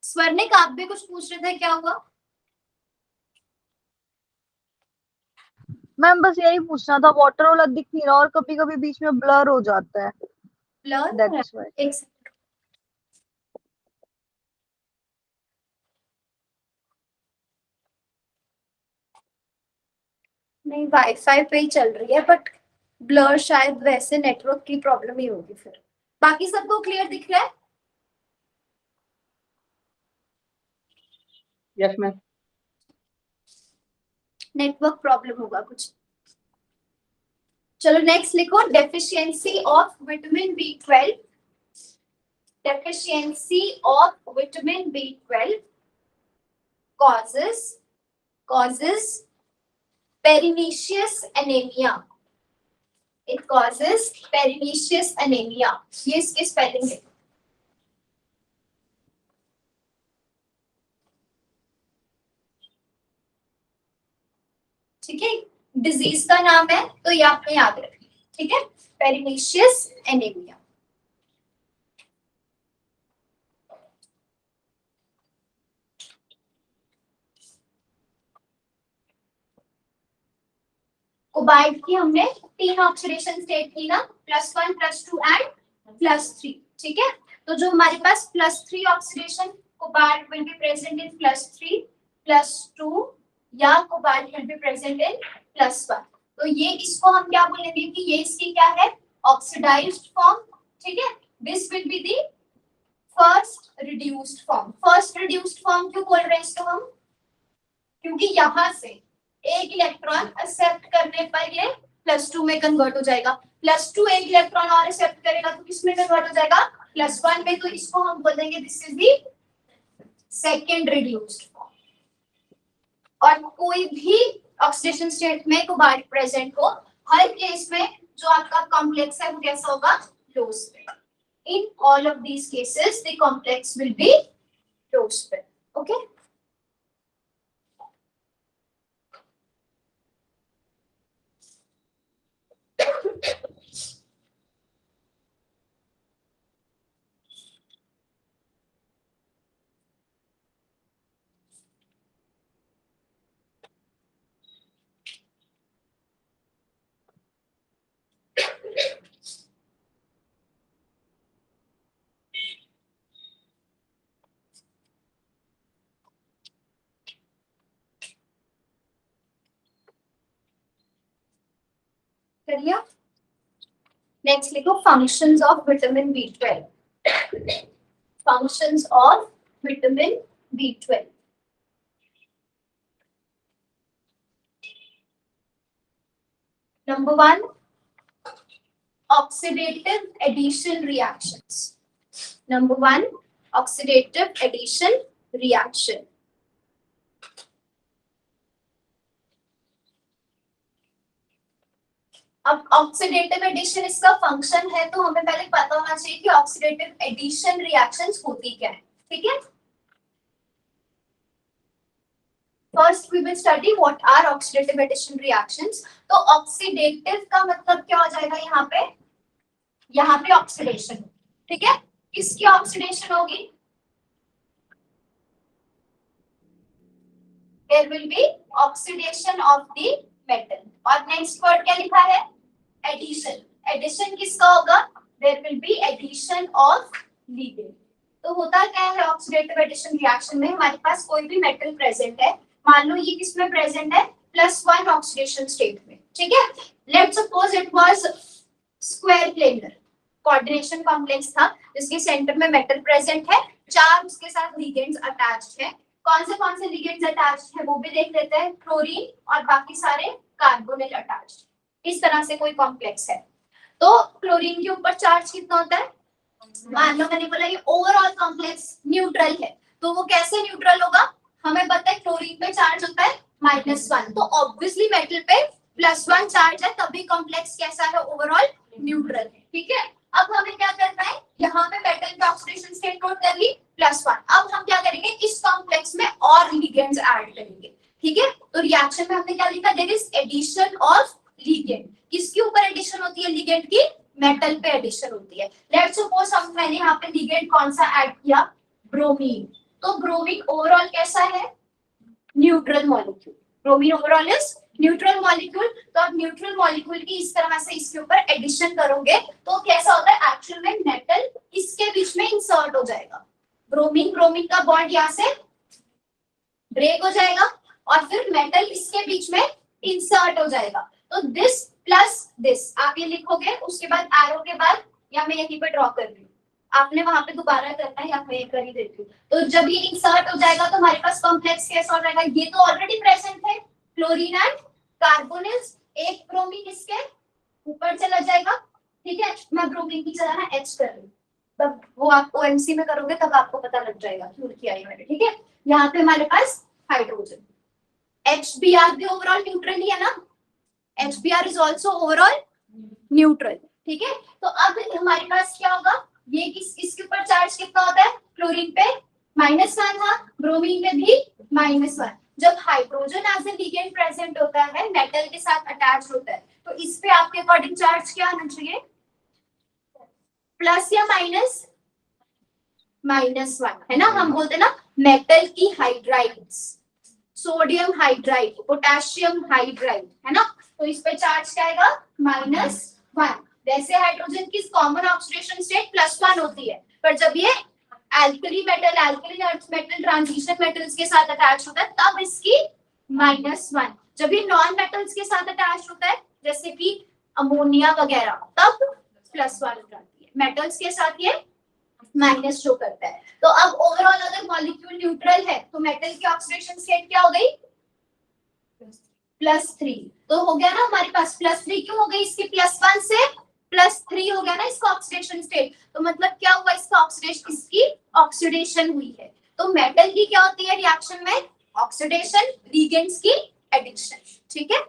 [SPEAKER 1] स्वर्णिक आप भी कुछ पूछ रहे थे, क्या हुआ?
[SPEAKER 4] मैम बस यही पूछना था, वाटर वाला दिख नहीं रहा और कभी कभी बीच में ब्लर हो जाता है।
[SPEAKER 1] ब्लर?
[SPEAKER 4] That's why.
[SPEAKER 1] एक सेकंड। नहीं, वाईफाई पे ही चल रही है, बट ब्लर शायद वैसे नेटवर्क की प्रॉब्लम ही होगी फिर। बाकी सबको क्लियर दिख रहा है?
[SPEAKER 4] Yes ma'am.
[SPEAKER 1] नेटवर्क प्रॉब्लम होगा कुछ। चलो नेक्स्ट लिखो, deficiency of vitamin B12। Deficiency of vitamin B12 causes pernicious anemia। It causes pernicious anemia। ये इसकी स्पेलिंग है। ठीक है, डिजीज का नाम है तो ये आपने याद रखना। ठीक है, पेरिनिशियस एनीमिया। कोबाल्ट की हमने 3 ऑक्सीडेशन स्टेट की ना, +1 +2 एंड +3। ठीक है, तो जो हमारे पास +3 oxidation cobalt will be present in +3 +2, या cobalt will be present in +1। तो ये इसको हम क्या बोलेंगे कि ये इसकी क्या है? Oxidised form. ठीक है, this will be the first reduced form. First reduced form क्यों बोल रहे हैं इसको हम? क्योंकि यहां से एक इलेक्ट्रॉन एक्सेप्ट करने पर ये +2 में कन्वर्ट हो जाएगा। +2 एक इलेक्ट्रॉन और एक्सेप्ट करेगा तो किसमें कन्वर्ट हो जाएगा? +1 में, तो इसको हम बोलेंगे this is the second reduced form. और कोई भी ऑक्सीडेशन स्टेट में कोबाल्ट प्रेजेंट हो, हर केस में जो आपका कॉम्प्लेक्स है वो कैसा होगा, लो spin. In all of these cases, the complex will be low spin. Okay. करिए। नेक्स्ट लिखो functions of vitamin B12। Functions of vitamin B12। Number 1, oxidative addition reactions. Number 1, oxidative addition reaction. अब oxidative addition इसका function है, तो हमें पहले पता होना चाहिए कि ऑक्सीडेटिव एडिशन रिएक्शंस होती क्या है। ठीक है, first we will study what are oxidative addition reactions. तो ऑक्सीडेटिव का मतलब क्या हो जाएगा, यहाँ पे ऑक्सीडेशन। ठीक है, किसकी ऑक्सीडेशन होगी, there will be oxidation of the metal। और नेक्स्ट वर्ड क्या लिखा है, एडिशन। एडिशन किसका होगा, there will be addition of ligand। तो होता क्या है ऑक्सीडेटिव एडिशन रिएक्शन में, हमारे पास कोई भी मेटल प्रेजेंट है, मान लो ये किसमें प्रेजेंट है, +1 ऑक्सीडेशन स्टेट में। ठीक है, let's suppose it was square planar coordination complex था, जिसके सेंटर में मेटल प्रेजेंट है, 4 उसके साथ लिगेंड्स अटैच्ड है। कौन से लिगेंड्स अटैच्ड है वो भी देख लेते हैं, क्लोरीन और बाकी सारे कार्बोनिल अटैच्ड। इस तरह से कोई कॉम्प्लेक्स है, तो क्लोरीन के ऊपर चार्ज कितना होता है, मान लो मैंने बोला ये ओवरऑल कॉम्प्लेक्स न्यूट्रल है, तो वो कैसे न्यूट्रल होगा, हमें पता है क्लोरीन पे चार्ज होता है -1, तो ऑब्वियसली मेटल पे +1 चार्ज है, तभी कॉम्प्लेक्स कैसा है, ओवरऑल न्यूट्रल है। ठीक है, अब हमें क्या करना है, यहाँ पे मेटल की ऑक्सीडेशन स्टेट नोट कर ली +1। अब हम क्या करेंगे, इस कॉम्प्लेक्स में और लिगेंड्स ऐड करेंगे। ठीक है, तो रिएक्शन में हमने क्या लिखा, there is addition of ligand. किसके ऊपर एडिशन होती है लिगेंड की, मेटल पे एडिशन होती है। लेट्स सपोज मैंने यहाँ पे लिगेंड कौन सा ऐड किया, ब्रोमीन। तो ब्रोमीन ओवरऑल कैसा है, neutral molecule. Bromine overall is neutral molecule. तो आप न्यूट्रल मॉलिक्यूल की इस तरह से इसके ऊपर एडिशन करोगे तो कैसा होता है, एक्चुअल में मेटल इसके बीच में इंसर्ट हो जाएगा। ब्रोमीन का बॉन्ड यहाँ से ब्रेक हो जाएगा और फिर मेटल इसके बीच में इंसर्ट हो जाएगा। तो दिस प्लस दिस आप ये लिखोगे, उसके बाद एरो के बाद, या मैं यहीं पे ड्रॉ कर रही हूँ, आपने वहां पे दोबारा करना है, या मैं कर ही देती हूँ। तो जब ये इंसर्ट हो जाएगा तो हमारे पास कॉम्प्लेक्स कैसा हो जाएगा, ये तो ऑलरेडी प्रेजेंट है, क्लोरीन एंड कार्बोनिल्स। एक ब्रोमीन इसके ऊपर चला जाएगा। ठीक है, मैं ब्रोमीन की जगह ना H कर रही हूँ, तब वो आप OMC में करोगे तब आपको पता लग जाएगा क्यों किया है मैंने। ठीक है, यहाँ पे हमारे पास हाइड्रोजन, HBr भी ओवरऑल न्यूट्रल ही है ना, HBr is also overall neutral. ठीक है, तो अब हमारे पास क्या होगा, ये इसके ऊपर चार्ज कितना होता है, क्लोरीन पे -1 था, ब्रोमीन पे भी -1। जब hydrogen as a ligand present होता है, मेटल के साथ अटैच होता है, तो इस पे आपके अकॉर्डिंग चार्ज क्या आना चाहिए, प्लस या -1 है ना। हम बोलते हैं ना मेटल की hydrides, sodium hydride, potassium hydride, है ना, तो इस पे चार्ज क्या आएगा, -1। वैसे हाइड्रोजन की कॉमन ऑक्सीडेशन स्टेट +1 होती है, पर जब ये alkali metal, alkali earth metal, transition metals के साथ अटैच होता है तब इसकी -1। जब ये नॉन मेटल्स के साथ अटैच होता है जैसे कि अमोनिया वगैरह, तब +1 हो जाती है। मेटल्स के साथ ये माइनस शो करता है। तो अब ओवरऑल अगर मॉलिक्यूल न्यूट्रल है तो मेटल की ऑक्सीडेशन स्टेट क्या हो गई, +3। तो हो गया ना हमारे पास +3। क्यों हो गई, इसकी +1 से +3 हो गया ना इसका ऑक्सीडेशन स्टेट, तो मतलब क्या हुआ इसका ऑक्सीडेशन, इसकी ऑक्सीडेशन हुई है। तो मेटल की क्या होती है रिएक्शन में, ऑक्सीडेशन, लिगेंड्स की एडिशन, ठीक है।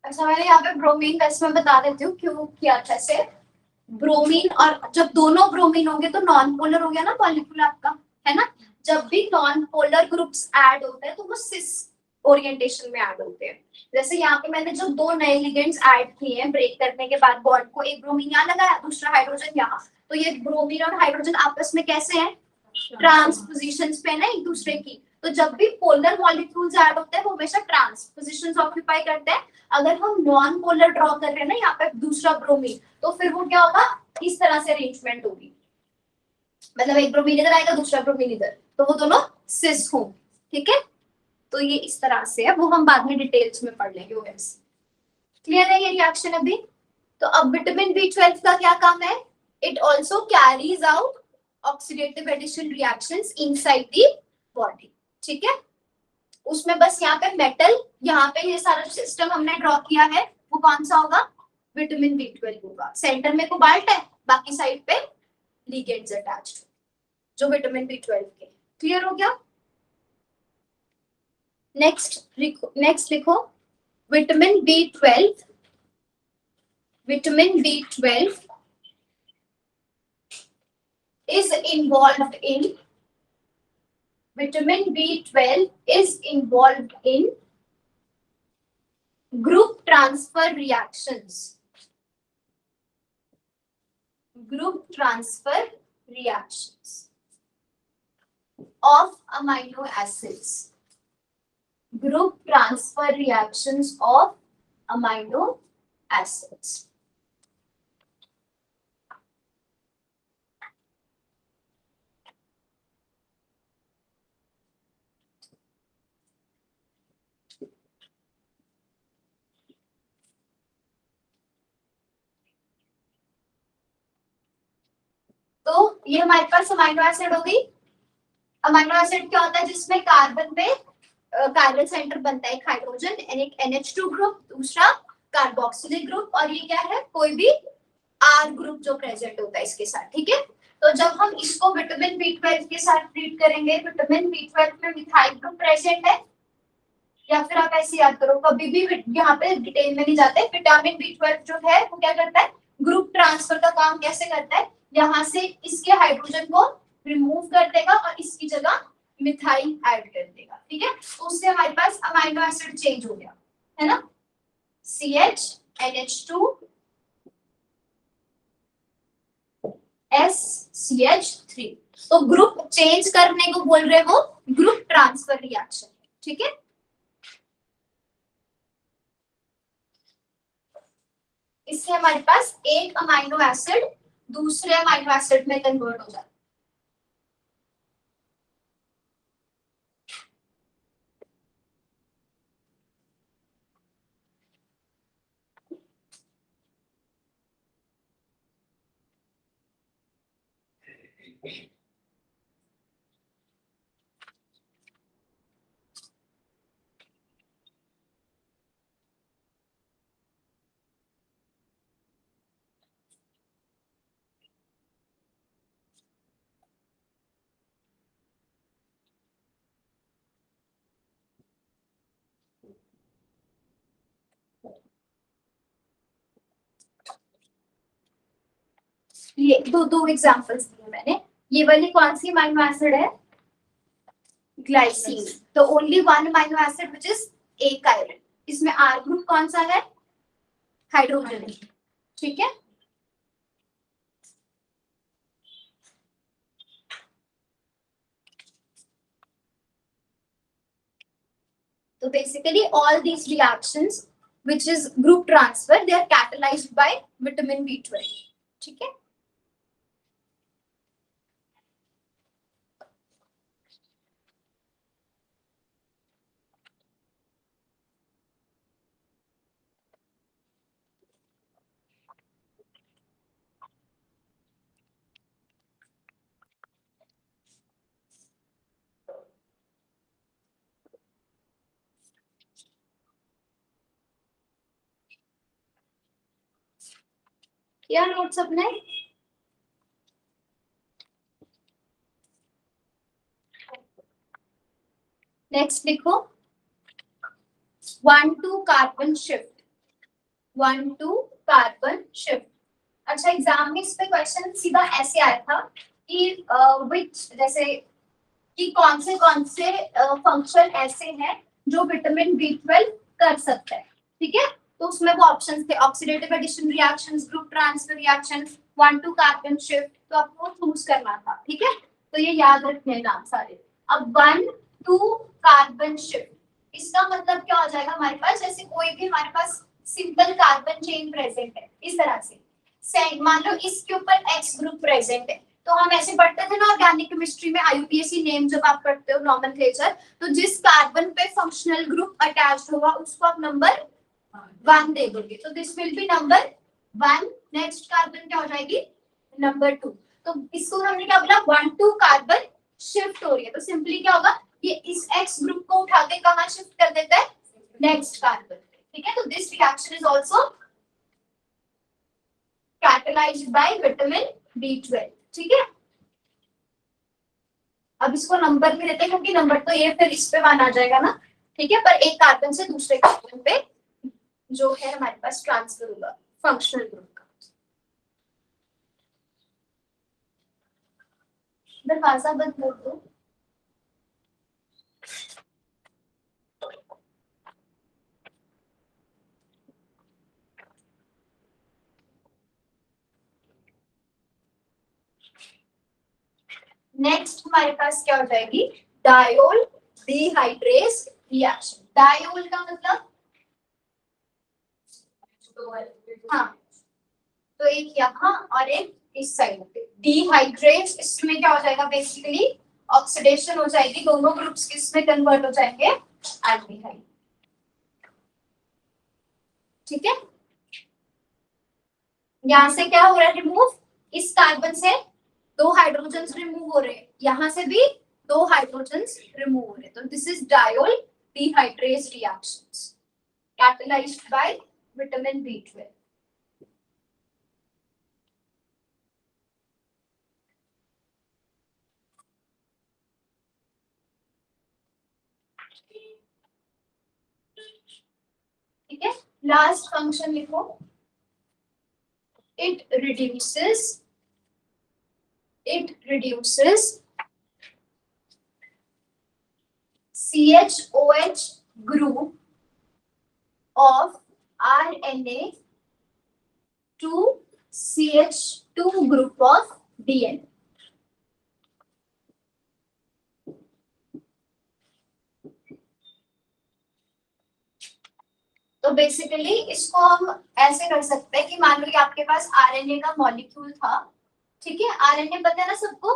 [SPEAKER 1] अच्छा मैंने यहाँ पे ब्रोमीन का इसमें बता देती हूँ क्यों किया था ऐसे। ब्रोमीन और जब दोनों ब्रोमीन होंगे तो नॉन पोलर हो गया ना मॉलिक्यूल आपका, है ना। जब भी नॉन पोलर ग्रुप्स ऐड होते हैं तो वो सिस ओरिएंटेशन में ऐड होते हैं। जैसे यहाँ पे मैंने जो 2 नए लिगेंड्स ऐड किए हैं ब्रेक करने के बाद बॉन्ड को, एक ब्रोमीन यहाँ लगाया, दूसरा हाइड्रोजन यहाँ, तो ये ब्रोमीन और हाइड्रोजन आपस में कैसे हैं, ट्रांस पोजीशंस पे ना एक दूसरे की। तो जब भी पोलर मॉलिक्यूल्स ऐड होते हैं वो हमेशा ट्रांस पोजीशंस ऑक्यूपाई करते हैं। अगर हम नॉन पोलर ड्रॉ कर रहे हैं ना यहाँ पे दूसरा ब्रोमीन, तो फिर वो क्या होगा, इस तरह से अरेंजमेंट होगी, मतलब एक ब्रोमीन इधर आएगा दूसरा ब्रोमीन इधर, तो वो दोनों सिस होंगे, ठीक है। तो ये इस तरह से है, वो हम बाद में डिटेल्स में पढ़ लेंगे ओएस। क्लियर है ये रिएक्शन अभी। तो अब विटामिन B12 का क्या काम है, it also carries out oxidative addition reactions inside the body, ठीक है। उसमें बस यहाँ पे मेटल, यहाँ पे ये सारा सिस्टम हमने ड्रॉ किया है वो कौन सा होगा, विटामिन B12 होगा। सेंटर में कोबाल्ट है, बाकी साइड पे लिगेंड्स अटैच्ड जो विटामिन B12 के। क्लियर हो गया। नेक्स्ट लिखो vitamin B12, vitamin B12 is involved in, vitamin B12 is involved in group transfer reactions, group transfer reactions of amino acids, group transfer reactions of amino acids. तो ये हमारे पास amino acid होगी। Amino acid क्या होता है, जिसमें carbon पे carbon centre बनता है, एक हाइड्रोजन, एक NH2 ग्रुप, दूसरा कार्बोक्सिलिक ग्रुप, और ये क्या है, कोई भी R ग्रुप जो प्रेजेंट होता है इसके साथ, ठीक है। तो जब हम इसको विटामिन B12 के साथ ट्रीट करेंगे, विटामिन B12 में मिथाइल ग्रुप प्रेजेंट है, या फिर आप ऐसे याद करो, कभी भी यहाँ पे डिटेल में नहीं जाते, विटामिन B12 जो है वो क्या करता है, ग्रुप ट्रांसफर का काम कैसे करता है, यहाँ से इसके हाइड्रोजन को रिमूव कर देगा और इसकी जगह मिथाइल ऐड कर देगा, ठीक है। तो उससे हमारे पास अमाइनो एसिड चेंज हो गया, है ना, CH NH2 SCH3। तो ग्रुप चेंज करने को बोल रहे वो ग्रुप ट्रांसफर रिएक्शन, ठीक है। इससे हमारे पास एक अमाइनो एसिड दूसरे अमाइनो एसिड में कन्वर्ट हो जाता है। ये दो एग्जांपल्स दिए मैंने। ये वाली कौन सी अमाइनो एसिड है, ग्लाइसिन। तो only one amino acid which is एक आयरन, इसमें R ग्रुप कौन सा है, हाइड्रोजन, ठीक है। तो basically all these reactions which is group transfer, they are catalyzed by vitamin B12. ठीक है? क्या नोट सबने? नेक्स्ट लिखो 1,2 कार्बन शिफ्ट, 1,2 कार्बन शिफ्ट। अच्छा, एग्जाम में इस पे क्वेश्चन सीधा ऐसे आया था कि विच, जैसे कि कौन से फंक्शन ऐसे हैं जो विटामिन B12 कर सकता है, ठीक है? तो उसमें वो ऑप्शंस थे oxidative addition reactions, group transfer reactions, 1,2 carbon shift, तो आपको चूज करना था, ठीक है? तो ये याद रखने नाम सारे। अब 1,2 कार्बन शिफ्ट, इसका मतलब क्या हो जाएगा हमारे पास, जैसे कोई भी हमारे पास सिंपल कार्बन चेन प्रेजेंट है इस तरह से, मान लो इसके ऊपर X ग्रुप प्रेजेंट है, तो हम ऐसे पढ़ते थे ना ऑर्गेनिक केमिस्ट्री में IUPAC नेम जब आप पढ़ते हो नॉमेनक्लेचर, तो जिस कार्बन पे फंक्शनल ग्रुप अटैच्ड होगा उसको आप नंबर 1 दे दोगे, तो this will B number 1। Next carbon क्या हो जाएगी, नंबर 2। तो इसको हमने क्या बोला, 1,2 कार्बन शिफ्ट हो रही है, तो सिंपली क्या होगा, ये इस X ग्रुप को उठा के कहां शिफ्ट कर देता है, नेक्स्ट कार्बन, ठीक है? तो this reaction is also catalyzed by vitamin B12, ठीक है? अब इसको नंबर में देते हैं क्योंकि नंबर तो ये फिर इस पे 1 आ जाएगा ना, ठीक है? पर एक कार्बन से दूसरे कार्बन पे जो है हमारे पास ट्रांसफर होगा फंक्शनल ग्रुप का। दरवाजा बंद कर दो। नेक्स्ट हमारे पास क्या हो जाएगी, डायोल डिहाइड्रेज रिएक्शन। डायोल का मतलब, हाँ, तो एक यहाँ और एक इस साइड पे। डिहाइड्रेज, इसमें क्या हो जाएगा, बेसिकली ऑक्सीडेशन हो जाएगी, दोनों ग्रुप्स किसमें कन्वर्ट हो जाएंगे, एल्डिहाइड, ठीक है? यहाँ से क्या हो रहा है, रिमूव, इस कार्बन से 2 हाइड्रोजन रिमूव हो रहे हैं, यहाँ से भी 2 हाइड्रोजन रिमूव हो रहे हैं, तो this is diol dehydrase reactions catalysed by vitamin B12। ठीक है, लास्ट फंक्शन लिखो, it reduces CHOH group of RNA to CH2 group of DNA. तो बेसिकली इसको हम ऐसे कर सकते हैं कि मान लो कि आपके पास आरएनए का मॉलिक्यूल था, ठीक है? आरएनए पता है ना सबको,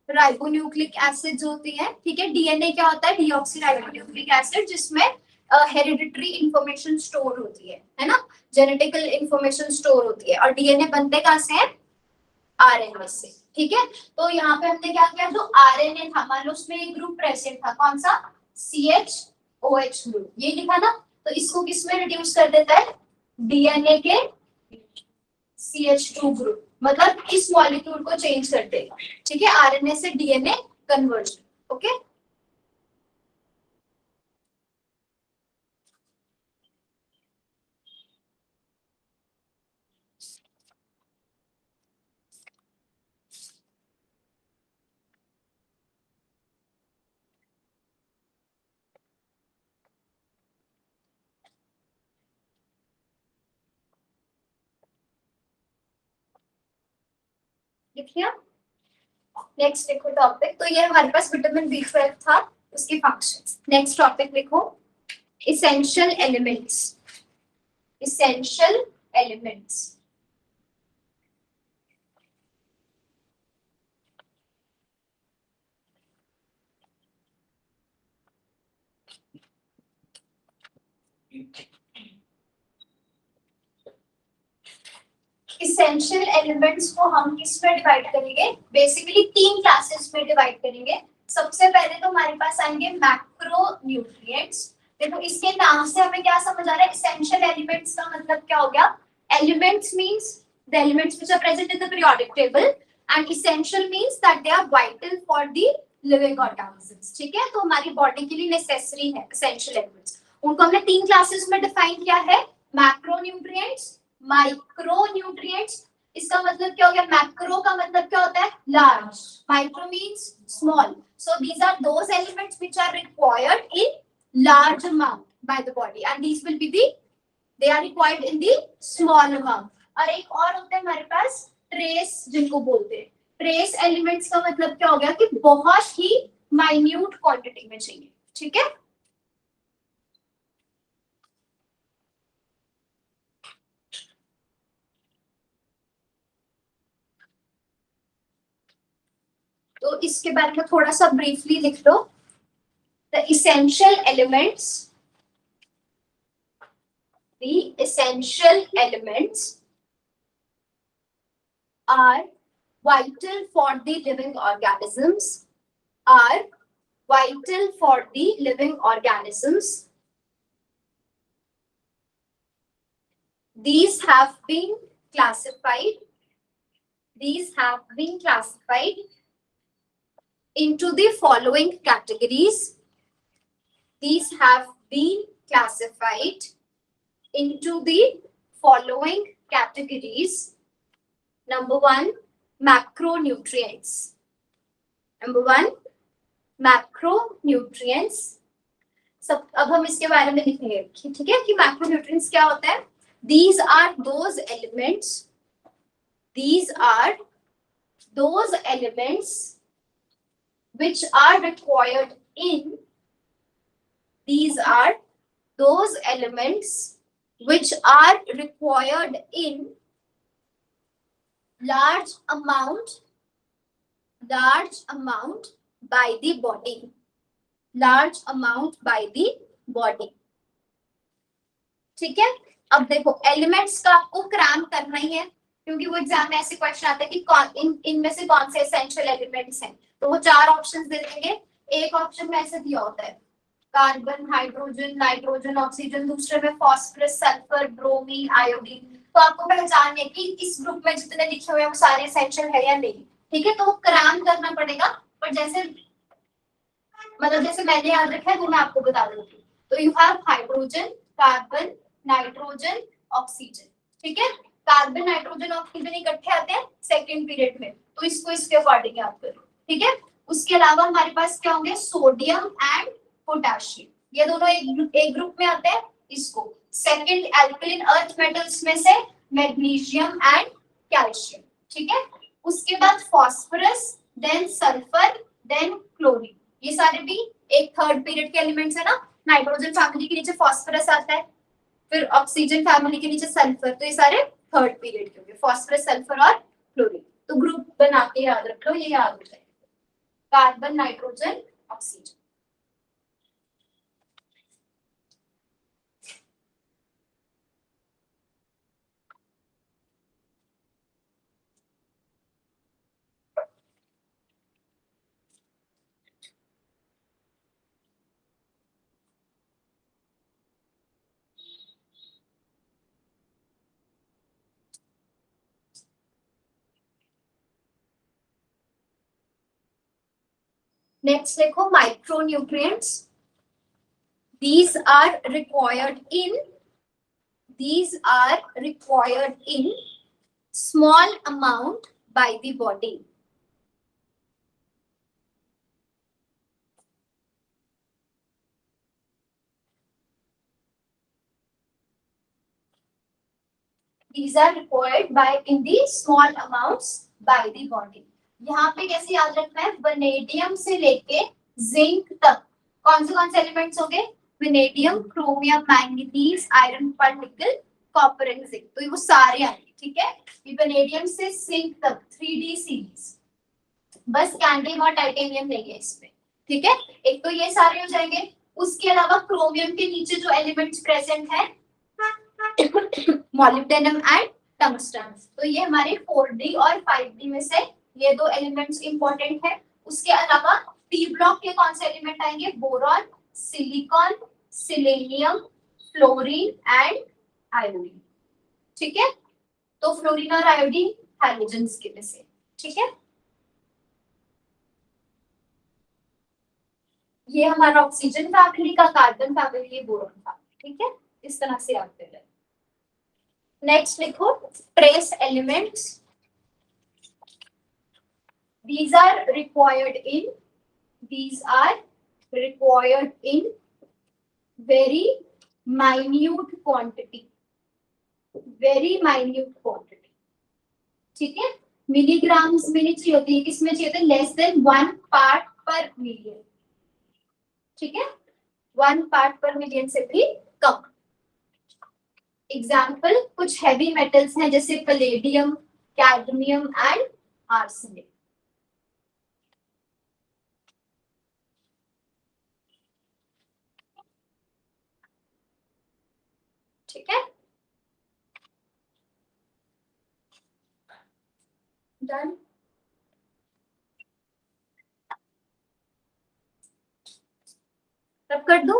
[SPEAKER 1] राइबोन्यूक्लिक एसिड जो होती है, ठीक है? डीएनए क्या होता है, डीऑक्सीराइबोन्यूक्लिक एसिड, जिसमें हेरिडिटरी इंफॉर्मेशन स्टोर होती है ना, जेनेटिकल इंफॉर्मेशन स्टोर होती है, और डीएनए बनते कहां से है, आरएनए से, ठीक है? तो यहाँ पे हमने क्या किया, जो आरएनए था, मान लो उसमें एक ग्रुप प्रेजेंट था, कौन सा, CHOH ग्रुप, ये लिखा ना, तो इसको किसमें रिड्यूस कर देता है, डीएनए के CH2 ग्रुप, मतलब इस मॉलिक्यूल को चेंज कर देगा, ठीक है? आरएनए से डीएनए कन्वर्जन, ओके? लिखिए। नेक्स्ट देखो टॉपिक, तो ये हमारे पास विटामिन B12 था, उसके फंक्शंस। नेक्स्ट टॉपिक लिखो, essential elements. essential elements. Essential elements को हम किस में डिवाइड करेंगे? बेसिकली 3 क्लासेस में डिवाइड करेंगे. सबसे पहले तो हमारे पास आएंगे मैक्रो न्यूट्रिएंट्स. देखो इसके नाम से हमें क्या समझ आ रहा है? इसेंशियल एलिमेंट्स का मतलब क्या हो गया? Elements means the elements which are present in the periodic table and essential means that they are vital for the living organisms. ठीक है, तो हमारी बॉडी के लिए नेसेसरी है इसेंशियल एलिमेंट्स. उनको हमने 3 क्लासेस में डिफाइन किया है. Macro nutrients, micro nutrients. इसका मतलब क्या हो गया? मैक्रो का मतलब क्या होता है? Large. Micro means small. So these are those elements which are required in large amount by the body and these will be they are required in the small amount. और एक और होता है हमारे पास ट्रेस, जिनको बोलते हैं. ट्रेस एलिमेंट्स का मतलब क्या हो गया कि बहुत ही माइन्यूट क्वांटिटी में चाहिए. ठीक है, तो इसके बारे में थोड़ा सा ब्रीफली लिख लो. The essential elements are vital for the living organisms. These have been classified into the following categories. These have been classified into the following categories. Number 1, macronutrients. सब अब हम इसके बारे में लिखेंगे. ठीक है कि मैक्रोन्यूट्रिएंट्स क्या होता है? These are those elements which are required in large amount by the body. ठीक है, अब देखो एलिमेंट्स का आपको क्रैम करना ही है क्योंकि वो एग्जाम में ऐसे क्वेश्चन आते हैं कि इनमें से कौन से एसेंशियल एलिमेंट्स हैं. तो वो 4 ऑप्शंस दे देंगे. एक ऑप्शन में ऐसे दिया होता है कार्बन, हाइड्रोजन, नाइट्रोजन, ऑक्सीजन. दूसरे में फास्फोरस, सल्फर, ब्रोमीन, आयोडीन. तो आपको पहचानना है कि इस ग्रुप में जितने लिखे हुए हैं वो सारे एसेंशियल है या नहीं. ठीक है, तो वो क्रैम करना पड़ेगा. पर जैसे मैंने याद रखा है वो मैं आपको बता दूंगी. तो you have hydrogen, carbon, nitrogen, oxygen. ठीक है, कार्बन, नाइट्रोजन, ऑक्सीजन इकट्ठे आते हैं सेकंड पीरियड में, तो इसको इसके अकॉर्डिंग याद करो. ठीक है, उसके अलावा हमारे पास क्या होंगे? Sodium and potassium. ये दोनों एक ग्रुप में आते हैं. इसको सेकंड एल्कलिन अर्थ मेटल्स में से मैग्नीशियम एंड कैल्शियम. ठीक है, उसके बाद phosphorus, then sulphur, then chlorine. ये सारे भी एक थर्ड पीरियड के एलिमेंट्स है ना. नाइट्रोजन फैमिली के नीचे फास्फोरस आता है, फिर ऑक्सीजन फैमिली के नीचे सल्फर. तो ये सारे थर्ड पीरियड के होंगे, फास्फोरस, सल्फर और क्लोरीन. तो ग्रुप बना के याद रख लो, ये याद हो जाएगा. Carbon, nitrogen, oxygen. नेक्स्ट देखो micronutrients. These are required in small amount by the body. These are required in the small amounts by the body. यहाँ पे कैसे याद रखना है? वनेडियम से लेके जिंक तक कौन से एलिमेंट्स होंगे? वनेडियम, क्रोमियम, मैंगनीज, आयरन, पर निकल, कॉपर एंड जिंक, तो ये वो सारे आएंगे, ठीक है। ये वेनेडियम से जिंक तक 3D सीरीज, बस कैंडियम और टाइटेनियम नहीं है इसमें, ठीक है। एक तो ये सारे हो जाएंगे, उसके अलावा क्रोमियम के नीचे जो एलिमेंट्स प्रेजेंट है मॉलिब्डेनम एंड टंगस्टन, तो ये हमारे 4D और 5D में से ये दो एलिमेंट्स इंपॉर्टेंट है। उसके अलावा पी ब्लॉक के कौन से एलिमेंट आएंगे, boron, silicon, selenium, fluorine and iodine, ठीक है। तो फ्लोरीन और आयोडीन हैलोजेंस के में से, ठीक है। ये हमारा ऑक्सीजन फैमिली का, कार्बन फैमिली, बोरॉन फैमिली, ठीक है। इस तरह से आप कर लें। नेक्स्ट लिखो trace elements, these are required in very minute quantity, ठीक है। मिलीग्राम्स में नहीं चाहिए होती है, किसमें चाहिए होती है, लेस देन 1 पार्ट पर मिलियन, ठीक है। 1 पार्ट पर मिलियन से भी कम। एग्जाम्पल कुछ हैवी मेटल्स हैं जैसे पैलेडियम, कैडमियम एंड आर्सेनिक, ठीक है। डन। तब कर दो।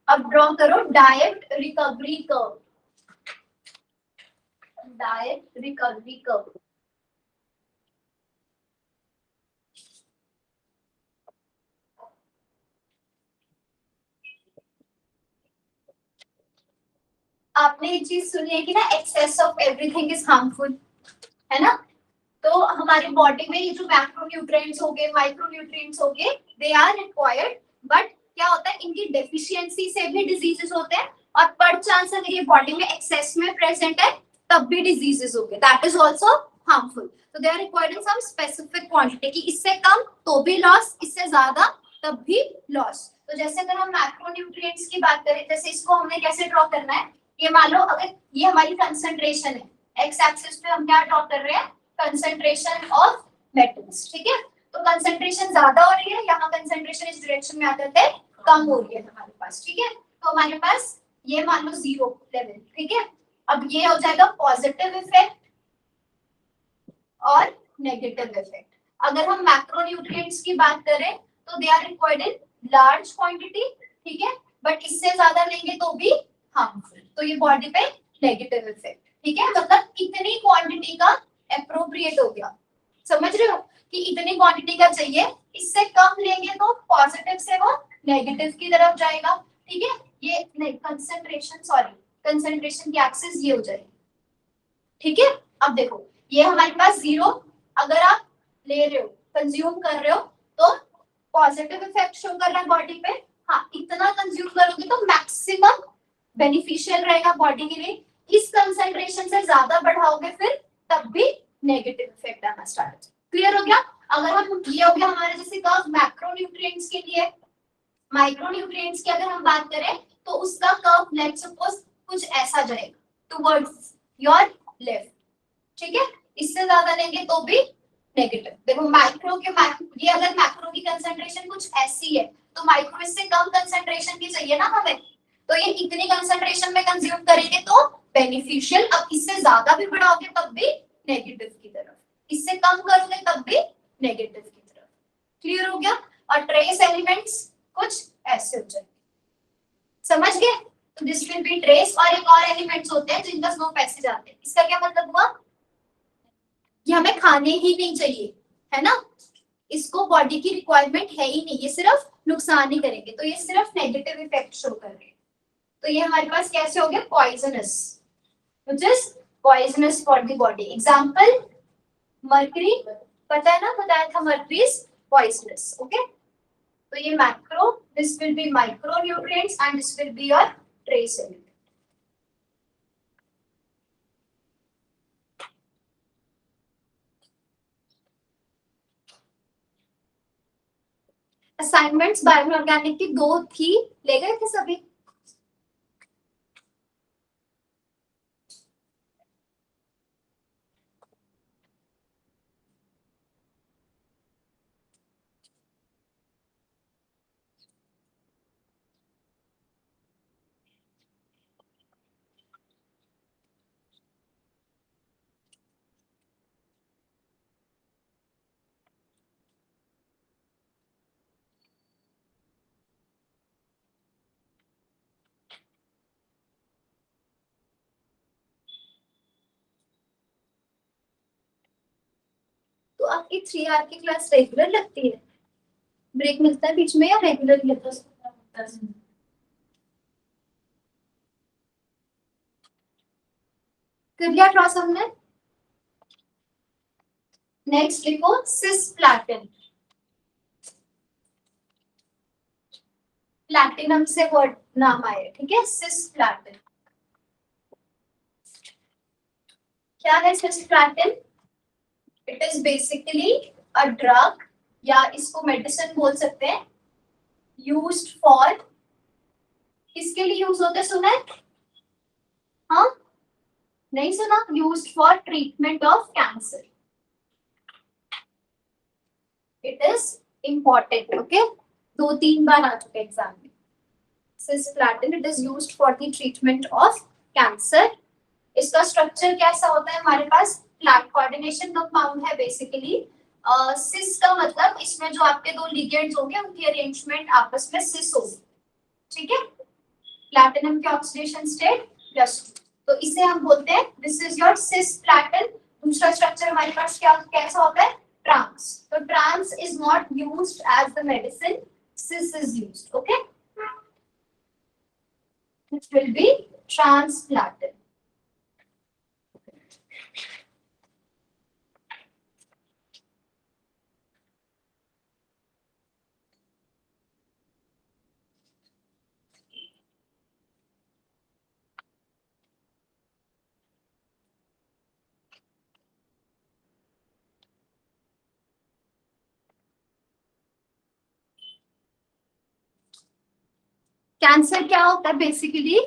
[SPEAKER 1] अब ड्रॉ करो direct recovery curve, direct recovery curve. आपने ये चीज सुनी है कि ना, excess of everything is harmful, है ना। तो हमारी बॉडी में ये जो मैक्रोन्यूट्रिएंट्स हो गए, माइक्रोन्यूट्रिएंट्स हो गए, दे आर रिक्वायर्ड, बट क्या होता है इनकी डेफिशिएंसी से भी डिजीजेस होते हैं, और पर चांस अगर ये बॉडी में एक्सेस में प्रेजेंट है तब भी डिजीजेस हो गए, दैट इज आल्सो हार्मफुल। तो they are required in some specific quantity, कि इससे कम तो भी लॉस, इससे ज्यादा तब भी लॉस। तो जैसे अगर हम मैक्रोन्यूट्रिएंट्स की बात करें, जैसे इसको हमने कैसे ड्रॉ करना है, ये मान लो अगर ये हमारी कंसंट्रेशन है, एक्स एक्सिस पे हम क्या ड्रॉ कर रहे हैं, कंसंट्रेशन ऑफ मेटल्स, ठीक है। तो कंसंट्रेशन ज्यादा हो रही है, यहाँ कंसंट्रेशन इस डायरेक्शन में आते थे कम हो रही है हमारे पास, ठीक है। तो हमारे पास ये मान लो 0 लेवल, ठीक है। अब ये हो जाएगा पॉजिटिव इफेक्ट और नेगेटिव इफेक्ट। अगर हम मैक्रोन्यूट्रिएंट्स की बात करें तो they are required in large quantity, ठीक है, बट इससे ज्यादा लेंगे तो भी हार्मफुल, तो ये बॉडी पे नेगेटिव इफेक्ट, ठीक है। मतलब कितनी क्वांटिटी का एप्रोप्रिएट हो गया, समझ रहे हो कि इतनी क्वांटिटी का चाहिए, इससे कम लेंगे तो पॉजिटिव से वो नेगेटिव की तरफ जाएगा, ठीक है। ये नहीं कंसंट्रेशन, सॉरी कंसंट्रेशन की एक्सिस ये हो जाएगी, ठीक है। अब देखो ये हमारे पास 0 अगर आप ले रहे हो, कंज्यूम कर रहे हो, तो पॉजिटिव इफेक्ट शो कर रहा है बॉडी पे, हाँ इतना कंज्यूम करोगे तो मैक्सिमम बेनिफिशियल रहेगा बॉडी के लिए। इस कंसंट्रेशन से ज्यादा बढ़ाओगे फिर तब भी नेगेटिव इफेक्ट आना स्टार्ट हो जाएगा। क्लियर हो गया। अगर हम ये हो गया हमारे जैसे कर्व मैक्रोन्यूट्रिएंट्स के लिए। माइक्रोन्यूट्रिएंट्स की अगर हम बात करें तो उसका कर्व लेट्स सपोज कुछ ऐसा जाएगा टुवर्ड्स योर लेफ्ट, ठीक है। इससे ज्यादा लेंगे तो भी नेगेटिव। देखो माइक्रो के ये अगर मैक्रो की कंसंट्रेशन कुछ ऐसी है तो माइक्रो इससे कम कंसंट्रेशन की चाहिए ना हमें, तो ये इतनी कंसंट्रेशन में कंज्यूम करेंगे तो बेनिफिशियल। अब इससे ज्यादा भी बढ़ाओगे तब भी नेगेटिव की तरफ, इससे कम करोगे तब भी नेगेटिव की तरफ। क्लियर हो गया। और ट्रेस एलिमेंट्स कुछ ऐसे हो जाएंगे, समझ गए। तो दिस विल बी ट्रेस। और एक और एलिमेंट्स होते हैं जिनका स्लोप ऐसे जाते हैं। इसका क्या मतलब हुआ, ये हमें खाने ही नहीं चाहिए, है ना, इसको बॉडी की रिक्वायरमेंट है ही नहीं, ये सिर्फ नुकसान ही करेंगे, तो ये सिर्फ नेगेटिव इफेक्ट शो कर रहे हैं। तो ये हमारे पास कैसे हो गया, poisonous, which is poisonous for the body. Example mercury, पता है ना, बताया था मर्करी इज पॉइजनस, ओके। तो ये macro, this will be micronutrients and this will be your trace element. Assignments bioorganic की 2 थी, ले गए थे सभी। आपकी 3 आवर की क्लास रेगुलर लगती है? ब्रेक मिलता है बीच में या रेगुलर लेते हो? कर लिया ड्रॉ सबने? नेक्स्ट लिखो सिस्प्लैटिन। प्लैटिनम से वर्ड नाम आया, ठीक है, सिस्प्लैटिन। क्या है cisplatin? It is basically a drug, या इसको मेडिसिन बोल सकते हैं, यूज्ड फॉर, किसके लिए यूज होता है सुना है? हाँ, नहीं सुना? Used for treatment of cancer. It is important, okay, 2-3 बार आ चुके एग्जाम में। Cisplatin, it is used for the treatment of cancer. इसका स्ट्रक्चर कैसा होता है? हमारे पास फ्लैट कोऑर्डिनेशन कंपाउंड है बेसिकली। सिस का मतलब इसमें जो आपके दो लिगेंड्स होंगे उनकी अरेंजमेंट आपस में सिस होगी, ठीक है। प्लैटिनम के ऑक्सीडेशन स्टेट +2, तो इसे हम बोलते हैं दिस इज योर सिस्प्लैटिन। दूसरा स्ट्रक्चर हमारे पास क्या कैसा होता है? ट्रांस। तो trans is not used as the medicine, cis is used, okay. It will be transplatin. Cancer क्या होता है बेसिकली?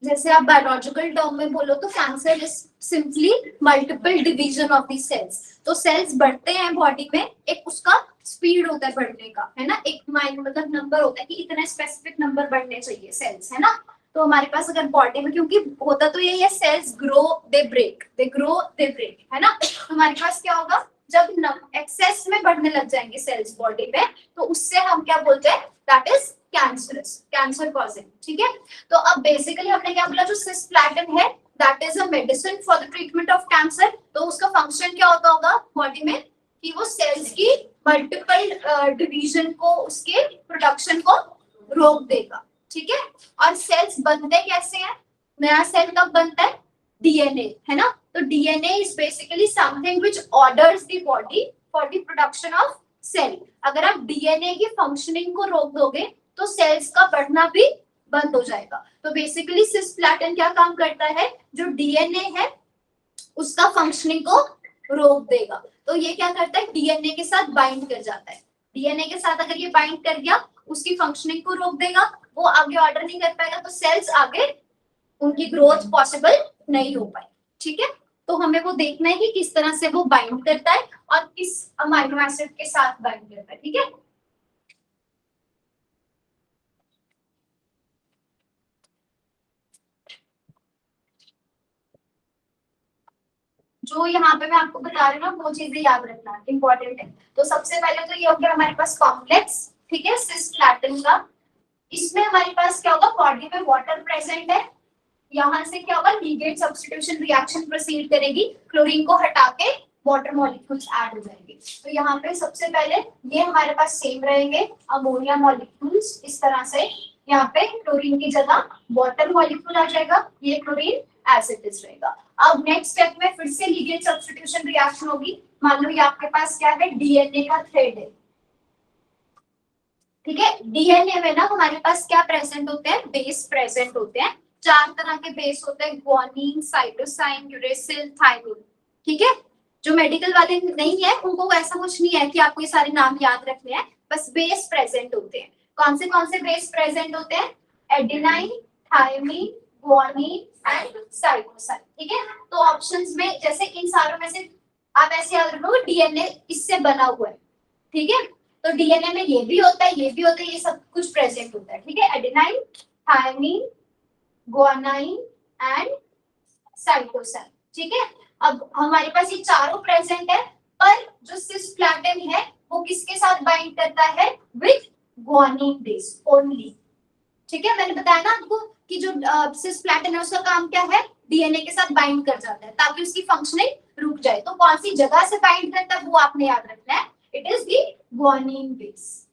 [SPEAKER 1] जैसे आप बायोलॉजिकल टर्म में बोलो तो cancer is simply multiple division of the cells. तो सेल्स बढ़ते हैं बॉडी में, एक उसका स्पीड होता है बढ़ने का, है ना, एक मतलब नंबर होता है कि इतने स्पेसिफिक नंबर बढ़ने चाहिए सेल्स, है ना। तो हमारे पास अगर बॉडी में, क्योंकि होता तो यही है, cells grow they break, they grow they break, है ना। तो हमारे पास क्या होगा, जब एक्सेस में बढ़ने लग जाएंगे सेल्स बॉडी में, तो उससे हम क्या बोलते हैं? That is cancerous, cancer causing, ठीक है। तो अब बेसिकली हमने क्या बोला, जो सिस्प्लैटिन है that is a medicine for the treatment of cancer. तो उसका फंक्शन क्या होता होगा बॉडी में, कि वो सेल्स की मल्टीपल डिवीजन को, उसके प्रोडक्शन को रोक देगा, ठीक है। और सेल्स बनते कैसे हैं? नया सेल कब बनता है? डीएनए, है ना। तो DNA is basically something which orders the body for the production of cell. अगर आप डीएनए की फंक्शनिंग को रोक दोगे तो सेल्स का बढ़ना भी बंद हो जाएगा। तो बेसिकली सिस्प्लैटिन क्या काम करता है? जो डीएनए है उसका फंक्शनिंग को रोक देगा। तो ये क्या करता है? डीएनए के साथ बाइंड कर जाता है। डीएनए के साथ अगर ये बाइंड कर गया, उसकी फंक्शनिंग को रोक देगा, वो आगे ऑर्डर नहीं कर पाएगा, तो सेल्स आगे उनकी ग्रोथ पॉसिबल नहीं हो पाए, ठीक है। तो हमें वो देखना है कि किस तरह से वो बाइंड करता है और किस अमाइनो एसिड के साथ बाइंड करता है, ठीक है। जो यहाँ पे मैं आपको बता रही हूँ ना, वो चीजें याद रखना इंपॉर्टेंट है। तो सबसे पहले तो ये हो गया हमारे पास कॉम्प्लेक्स, ठीक है, सिस्प्लैटिन का। इसमें हमारे पास क्या होगा, बॉडी में वाटर प्रेजेंट है, यहाँ से क्या होगा, लीगेट सब्स्टिट्यूशन रिएक्शन प्रोसीड करेगी, क्लोरीन को हटा के वाटर मॉलिक्यूल्स ऐड हो जाएंगे। तो यहाँ पे सबसे पहले ये हमारे पास सेम रहेंगे, अमोनिया मॉलिक्यूल्स इस तरह से, यहाँ पे क्लोरीन की जगह वाटर मॉलिक्यूल आ जाएगा, ये क्लोरीन एज इट इज रहेगा। अब नेक्स्ट स्टेप में फिर से लीगेट सब्स्टिट्यूशन रिएक्शन होगी। मान लो ये आपके पास क्या है, डीएनए का थ्रेड है, ठीक है। डीएनए में ना हमारे पास क्या प्रेजेंट होते हैं? बेस प्रेजेंट होते हैं। 4 तरह के बेस होते हैं, ग्वानिन, साइटोसाइन, यूरेसिल, थायमिन, ठीक है। जो मेडिकल वाले नहीं है उनको ऐसा कुछ नहीं है कि आपको ये सारे नाम याद रखने हैं, बस बेस प्रेजेंट होते हैं। कौन से बेस प्रेजेंट होते हैं? Adenine, thymine, guanine and cytosine, ठीक है। तो ऑप्शंस में जैसे इन सारों में से आप ऐसे याद रखो, डीएनए इससे बना हुआ है, ठीक है। तो डीएनए में ये भी होता है, ये भी होता है, ये सब कुछ प्रेजेंट होता है, ठीक है। Adenine, thymine, guanine and cytosine, ठीक है। अब हमारे पास ये चारों प्रेजेंट है, पर जो सिस्प्लैटिन है वो किसके साथ बाइंड करता है? विद ग्वानिन बेस ओनली, ठीक है, मैंने बताया ना आपको कि जो सिस्प्लैटिन है उसका काम क्या है, डीएनए के साथ बाइंड कर जाता है ताकि उसकी फंक्शनिंग रुक जाए। तो कौन सी जगह से बाइंड करता है वो आपने याद रखना है, it is the guanine base.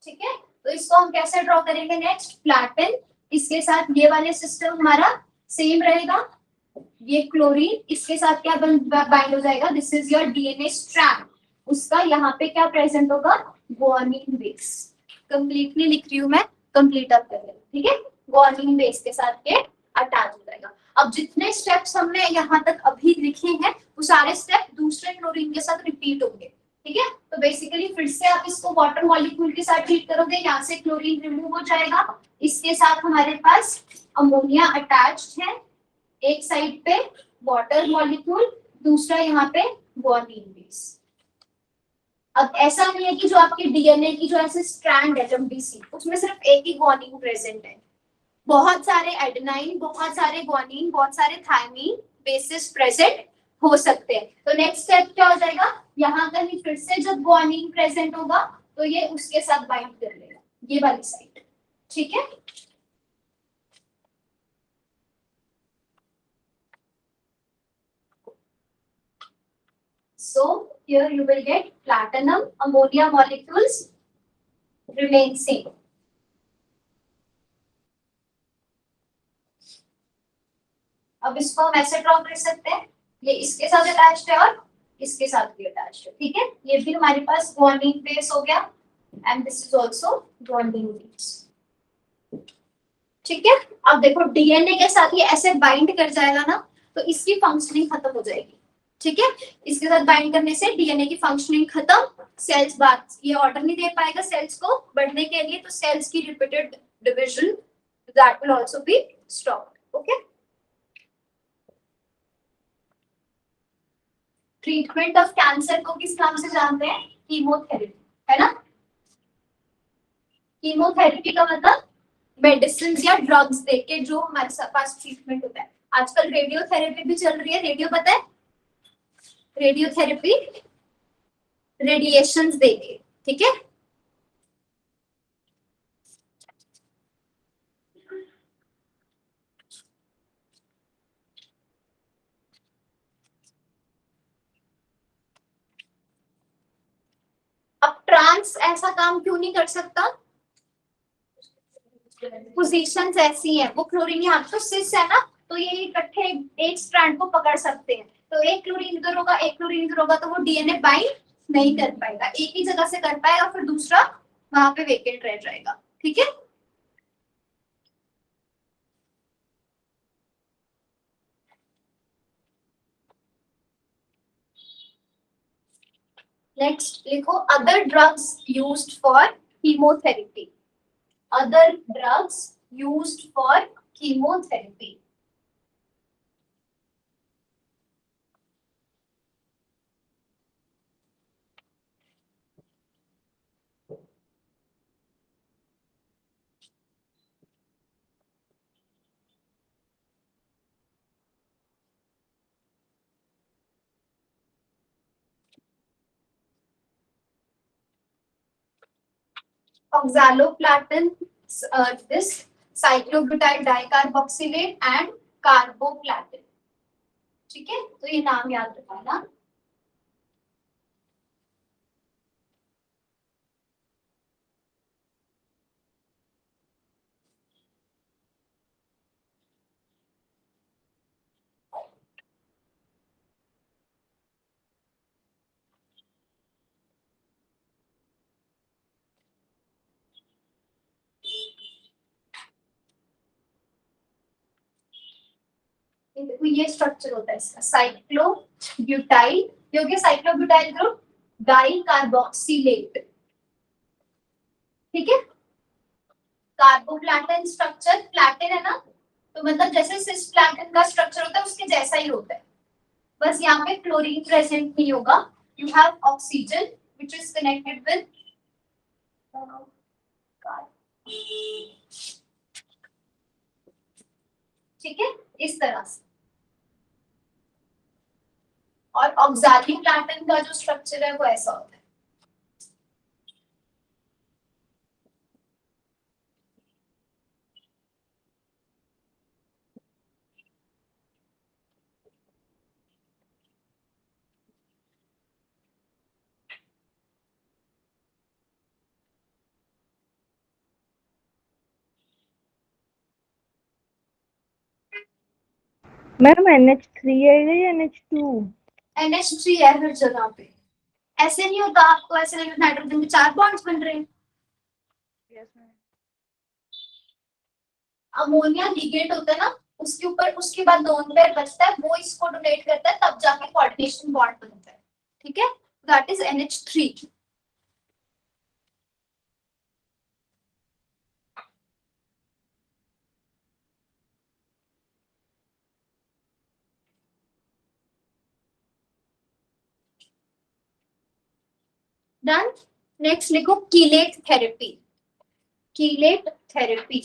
[SPEAKER 1] ठीक है, तो इसको हम कैसे ड्रॉ करेंगे नेक्स्ट, प्लैटिन, इसके साथ ये वाले सिस्टम हमारा सेम रहेगा, ये क्लोरीन इसके साथ क्या बाइंड हो जाएगा, this is your DNA strand, उसका यहाँ पे क्या प्रेजेंट होगा, गुआनिन बेस। कंप्लीटली लिख रही हूँ मैं, कंप्लीट अप कर लेना, ठीक है, गुआनिन बेस के साथ ये अटैच हो जाएगा। अब जितने स्टेप्स हमने यहाँ तक अभी लिखे हैं वो सारे स्टेप दूसरे क्लोरीन के साथ रिपीट होंगे। ठीक है, तो बेसिकली फिर से आप इसको वाटर मॉलिक्यूल के साथ ट्रीट करोगे, यहाँ से क्लोरीन रिमूव हो जाएगा, इसके साथ हमारे पास अमोनिया अटैच्ड है, एक साइड पे वाटर मॉलिक्यूल, दूसरा यहाँ पे गुआनिन बेस। अब ऐसा नहीं है कि जो आपके डीएनए की जो ऐसे स्ट्रैंड है एमडीसी उसमें सिर्फ एक ही गुआनिन प्रेजेंट है, बहुत सारे एडेनाइन, बहुत सारे गुआनिन, बहुत सारे थायमीन बेसिस प्रेजेंट हो सकते हैं। तो नेक्स्ट स्टेप क्या हो जाएगा, यहाँ कहीं फिर से जब गुआनिन प्रेजेंट होगा तो ये उसके साथ बाइंड कर लेगा, ये वाली साइड। ठीक है, so here you will get platinum ammonia molecules remain same. अब इसको हम ऐसे ड्रॉ कर सकते हैं, ये इसके साथ अटैच्ड है और इसके साथ भी अटैच्ड है। ठीक है, ये भी हमारे पास गुआनिन बेस हो गया and this is also guanine base. ठीक है, अब देखो डीएनए के साथ ये ऐसे बाइंड कर जाएगा ना तो इसकी फंक्शनिंग खत्म हो जाएगी। ठीक है, इसके साथ बाइंड करने से डीएनए की फंक्शनिंग खत्म, सेल्स बात ये ऑर्डर नहीं दे पाएगा सेल्स को बढ़ने के लिए, तो सेल्स की repeated division that will also be stopped. Okay, treatment of cancer को किस नाम से जानते हैं, कीमोथेरेपी, है ना। कीमोथेरेपी का मतलब मेडिसिन या ड्रग्स देके जो हमारे पास ट्रीटमेंट होता है। आजकल रेडियोथेरेपी भी चल रही है, रेडियो पता है, रेडियोथेरेपी रेडिएशंस देके। ठीक है, अब ट्रांस ऐसा काम क्यों नहीं कर सकता, पोजीशंस ऐसी हैं, वो क्लोरीन यहाँ तो सिस है ना, तो ये इकट्ठे एक स्ट्रैंड को पकड़ सकते हैं, तो एक क्लोरीन इधर होगा एक क्लोरीन इधर होगा तो वो डीएनए बाइंड नहीं कर पाएगा, एक ही जगह से कर पाएगा, फिर दूसरा वहां पे वेकेंट रह जाएगा। ठीक है, नेक्स्ट लिखो, other drugs used for chemotherapy, other drugs used for chemotherapy. Oxaloplatin, this cyclobutyl dicarboxylate and carboplatin। ठीक है, तो ये नाम याद रखना। देखो ये स्ट्रक्चर होता है इसका, साइक्लोब्यूटाइल, ये हो गया साइक्लोब्यूटाइल ग्रुप, डाई कार्बोक्सिलेट। ठीक है, कार्बोप्लाटिन स्ट्रक्चर, प्लाटिन है ना, तो मतलब जैसे सिस्प्लाटिन का स्ट्रक्चर होता है उसके जैसा ही होता है, बस यहाँ पे क्लोरीन प्रेजेंट नहीं होगा, you have oxygen which is connected with ठीक है, इस तरह से। और ऑक्सालोप्लाटिन का जो स्ट्रक्चर है वो ऐसा होता है।
[SPEAKER 2] मैम NH3 है या NH2?
[SPEAKER 1] NH3 है हर जगह पे। ऐसे नहीं होता, आपको ऐसे लगेगा नाइट्रोजन के 4 बॉन्ड्स बन रहे हैं। अमोनिया लिगेंड होता है ना, उसके ऊपर उसके बाद लोन पेयर बचता है, वो इसको डोनेट करता है, तब जाके कोऑर्डिनेशन बॉन्ड बनता है। ठीक है, that is NH3। Done. Next लिखो chelate therapy. Chelate therapy.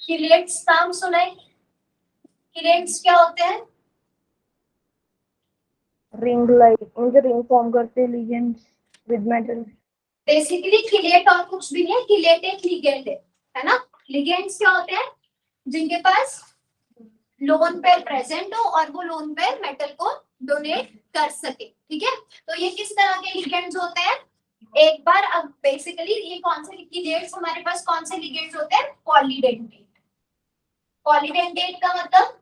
[SPEAKER 1] Chelates नाम सुना है? कीलेट्स क्या होते हैं?
[SPEAKER 2] रिंग लाइक मुझे रिंग फॉर्म करते हैं ligands with metal.
[SPEAKER 1] Basically chelate और कुछ भी नहीं है, कीलेट एक लिगेंड है ना। लिगेंड्स क्या होते हैं? जिनके पास लोन पेयर प्रेजेंट हो और वो लोन पेयर मेटल को डोनेट कर सके। ठीक है, तो ये किस तरह के लिगेंड्स होते हैं? एक बार अब बेसिकली ये कौन से कीलेट्स हमारे पास कौन से लिगेंड्स होते हैं? पॉलीडेंटेट। पॉलीडेंटेट का मतलब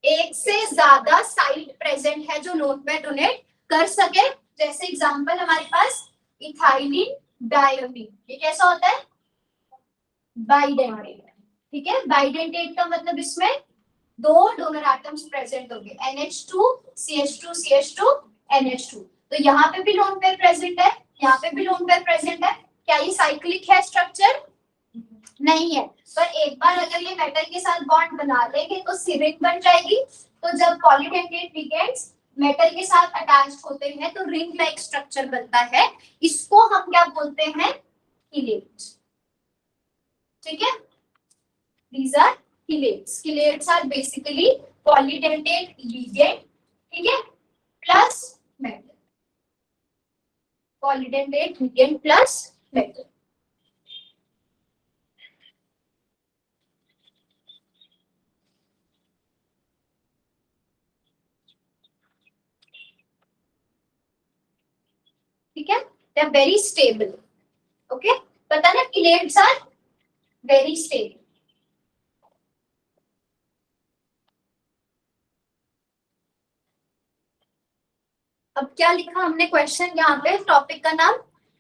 [SPEAKER 1] एक से ज्यादा साइट प्रेजेंट है जो लोन पेयर डोनेट कर सके। जैसे एग्जांपल हमारे पास इथाइलिन डायमीन, ये कैसा होता है? बाइडेंटेट। ठीक है, बाइडेंटेट का मतलब इसमें दो डोनर एटम्स प्रेजेंट होंगे, NH2 CH2 CH2 NH2। तो यहाँ पे भी लोन पेयर प्रेजेंट है, यहाँ पे भी लोन पेयर प्रेजेंट है। क्या ये साइक्लिक है स्ट्रक्चर? नहीं है। पर एक बार अगर ये मेटल के साथ बॉन्ड बना लेंगे तो रिंग बन जाएगी। तो जब पॉलीडेंटेट लिगेंड्स मेटल के साथ अटैच होते हैं तो रिंग लाइक स्ट्रक्चर बनता है। इसको हम क्या बोलते हैं? कीलेट। ठीक है, these are chelates. Chelates are basically polydentate ligand, ठीक है, plus metal. Polydentate ligand plus metal. ठीक है, they are very stable. Okay, पता ना chelates are very stable. अब क्या लिखा हमने क्वेश्चन यहाँ पे, टॉपिक का नाम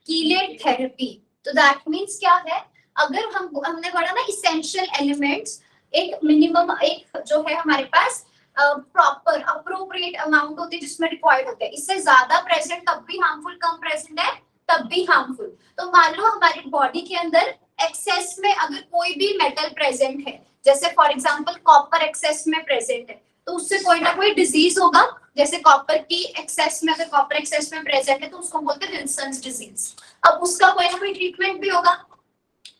[SPEAKER 1] कीलेट थेरेपी। तो दैट मीन्स क्या है? अगर हमने पढ़ा ना इसेंशियल एलिमेंट्स, एक मिनिमम एक जो है हमारे पास प्रॉपर अप्रोप्रिएट अमाउंट होती है जिसमें रिक्वायर्ड होते हैं, इससे ज्यादा प्रेजेंट तब भी हार्मफुल, कम प्रेजेंट है तब भी हार्मफुल। तो मान लो हमारी बॉडी के अंदर एक्सेस में अगर कोई भी मेटल प्रेजेंट है, जैसे फॉर एग्जांपल कॉपर एक्सेस में प्रेजेंट है, तो उससे कोई ना कोई डिजीज होगा। जैसे कॉपर की एक्सेस में, अगर कॉपर एक्सेस में प्रेजेंट है तो उसको बोलते हैं विल्सन्स डिजीज। अब उसका कोई ना कोई ट्रीटमेंट भी होगा।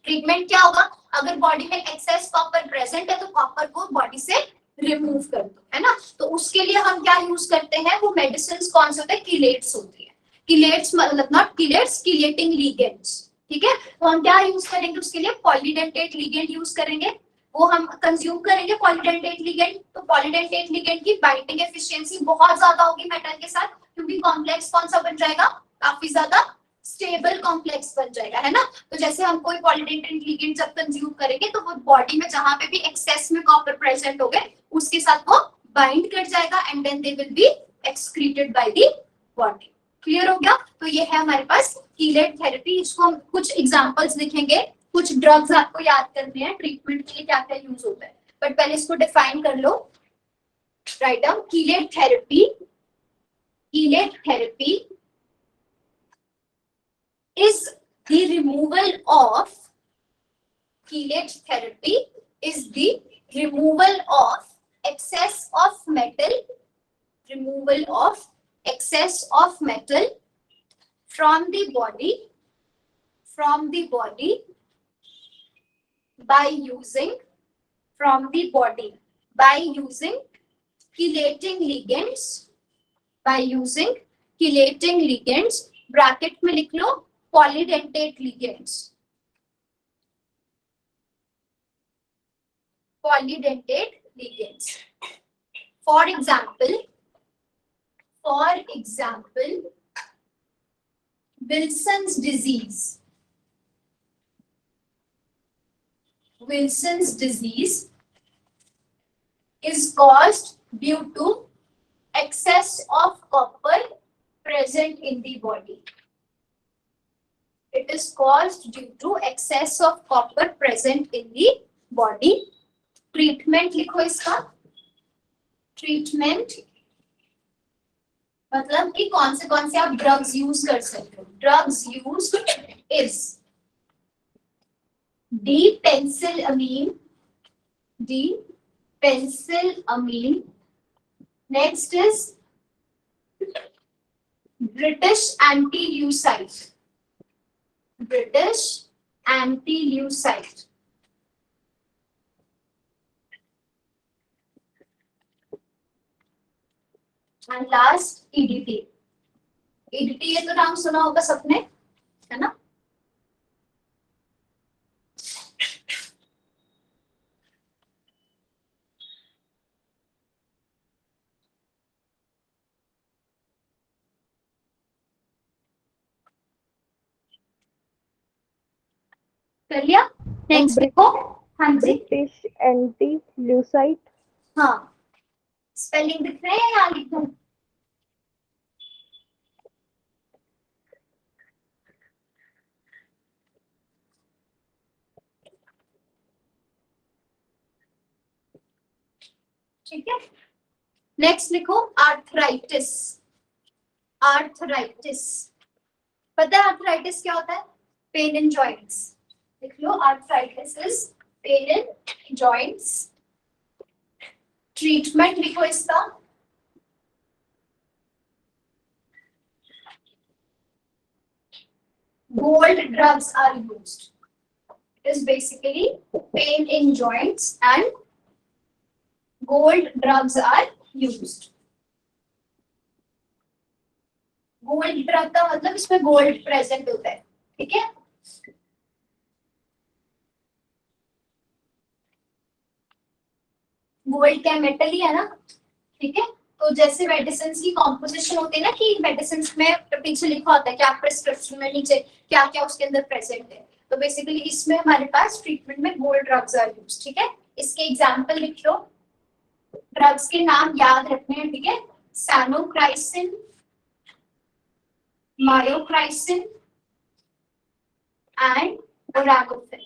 [SPEAKER 1] ट्रीटमेंट क्या होगा? अगर बॉडी में एक्सेस कॉपर प्रेजेंट है तो कॉपर को बॉडी से रिमूव कर दो, है ना। तो उसके लिए हम क्या यूज करते हैं? वो मेडिसिन कौन से होते हैं? कीलेट्स होती है। कीलेट्स मतलब नॉट कीलेट्स, कीलेटिंग लिगेंड्स। ठीक है, तो हम क्या यूज करेंगे उसके लिए? पॉलीडेंटेट लिगेंड यूज करेंगे। वो हम कंज्यूम करेंगे पॉलीडेंटेट लिगेंड। तो पॉलीडेंटेट लिगेंड की बाइंडिंग एफिशिएंसी बहुत ज्यादा होगी मेटल के साथ, क्योंकि कॉम्प्लेक्स कौन सा बन जाएगा? काफी ज्यादा स्टेबल कॉम्प्लेक्स बन जाएगा, है ना। तो जैसे हम कोई पॉलीडेंटेट लिगेंड जब कंज्यूम करेंगे तो वो बॉडी में जहां पे भी एक्सेस में कॉपर प्रेजेंट हो गए उसके साथ वो बाइंड कर जाएगा and then they will be excreted by the body. Clear हो गया? तो ये है हमारे पास कीलेट थेरेपी। इसको हम कुछ एग्जांपल्स लिखेंगे, कुछ ड्रग्स आपको याद करने हैं ट्रीटमेंट के लिए क्या क्या यूज होता है, बट पहले इसको डिफाइन कर लो। Write down chelate therapy. Chelate therapy is the removal of chelate therapy is the removal of excess of metal, removal of excess of metal from the body by using chelating ligands, by using chelating ligands, bracket में लिख लो polydentate ligands, polydentate ligands. For example Wilson's disease. Wilson's disease is caused due to excess of copper present in the body. It is caused due to excess of copper present in the body. Treatment लिखो इसका. Treatment मतलब कि कौन से आप drugs use कर सकते हो. Drugs used is D-penicillamine. Next is British anti-leucide. And last EDT. EDT ये तो नाम सुना होगा सबने, है ना? कर लिया. नेक्स्ट देखो. हाँ जी.
[SPEAKER 2] British anti ल्यूसाइड.
[SPEAKER 1] हाँ, स्पेलिंग दिख रहे हैं, यहाँ लिख दूं. ठीक है. नेक्स्ट लिखो आर्थराइटिस. पता है आर्थराइटिस क्या होता है? Pain in joints. लिख लो, arthritis is pain in joints. Treatment लिखो इसका. Gold drugs are used. It is basically pain in joints and gold drugs are used. Gold drug का मतलब इसमें gold present होता है. ठीक है. गोल्ड क्या मेटल ही है ना. ठीक है. तो जैसे मेडिसिन की कॉम्पोजिशन होती है ना, कि मेडिसिन में पीछे लिखा होता है क्या प्रिस्क्रिप्शन में नीचे क्या क्या उसके अंदर प्रेजेंट है. तो बेसिकली इसमें हमारे पास ट्रीटमेंट में गोल्ड ड्रग्स आर यूज्ड. ठीक है. इसके एग्जांपल लिख लो. ड्रग्स के नाम याद रखने हैं. ठीक है. सैनोक्राइसिन, मायोक्राइसिन एंड ओरागोफिन.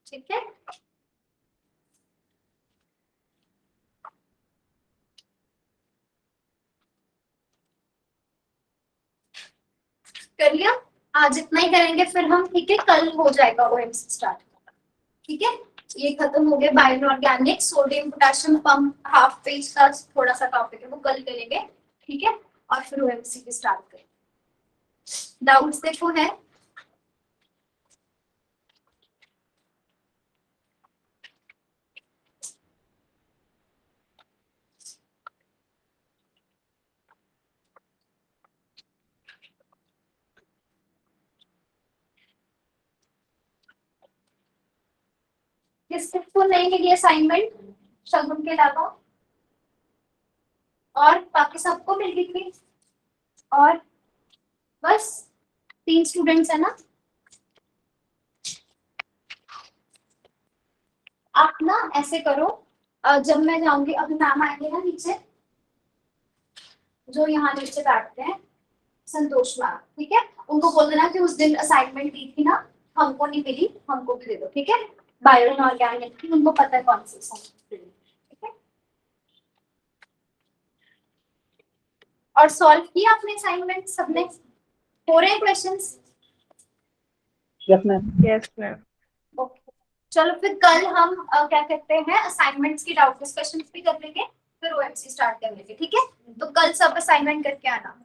[SPEAKER 1] ठीक है. कर लिया. आज इतना ही करेंगे फिर हम. ठीक है. कल हो जाएगा ओएमसी स्टार्ट. ठीक है. ये खत्म हो गया bioorganic. Sodium potassium pump half page का थोड़ा सा टॉपिक है, वो कल करेंगे. ठीक है. और फिर ओएमसी की स्टार्ट करेंगे. डाउट्स देखो है. किसको नहीं मिली असाइनमेंट शगुन के अलावा? और बाकी सबको मिल गई थी. और बस 3 स्टूडेंट्स है ना. आप ना ऐसे करो, जब मैं जाऊंगी, अभी मैम आएंगे ना नीचे, जो यहाँ नीचे बैठते हैं, संतोष मैम. ठीक है. उनको बोल देना कि उस दिन असाइनमेंट दी थी ना, हमको नहीं मिली, हमको भी दे दो. ठीक है. बायो ऑर्गेनिक की उनको पता है कौन सी असाइनमेंट. ठीक है. और सॉल्व किया आपने असाइनमेंट सबने? हो रहे हैं क्वेश्चंस?
[SPEAKER 2] Yes ma'am.
[SPEAKER 1] ओके. चलो फिर कल हम क्या कहते हैं, असाइनमेंट्स की डाउट डिस्कशंस भी कर लेंगे, फिर ओएमसी स्टार्ट कर लेंगे. ठीक है. तो कल सब असाइनमेंट करके आना.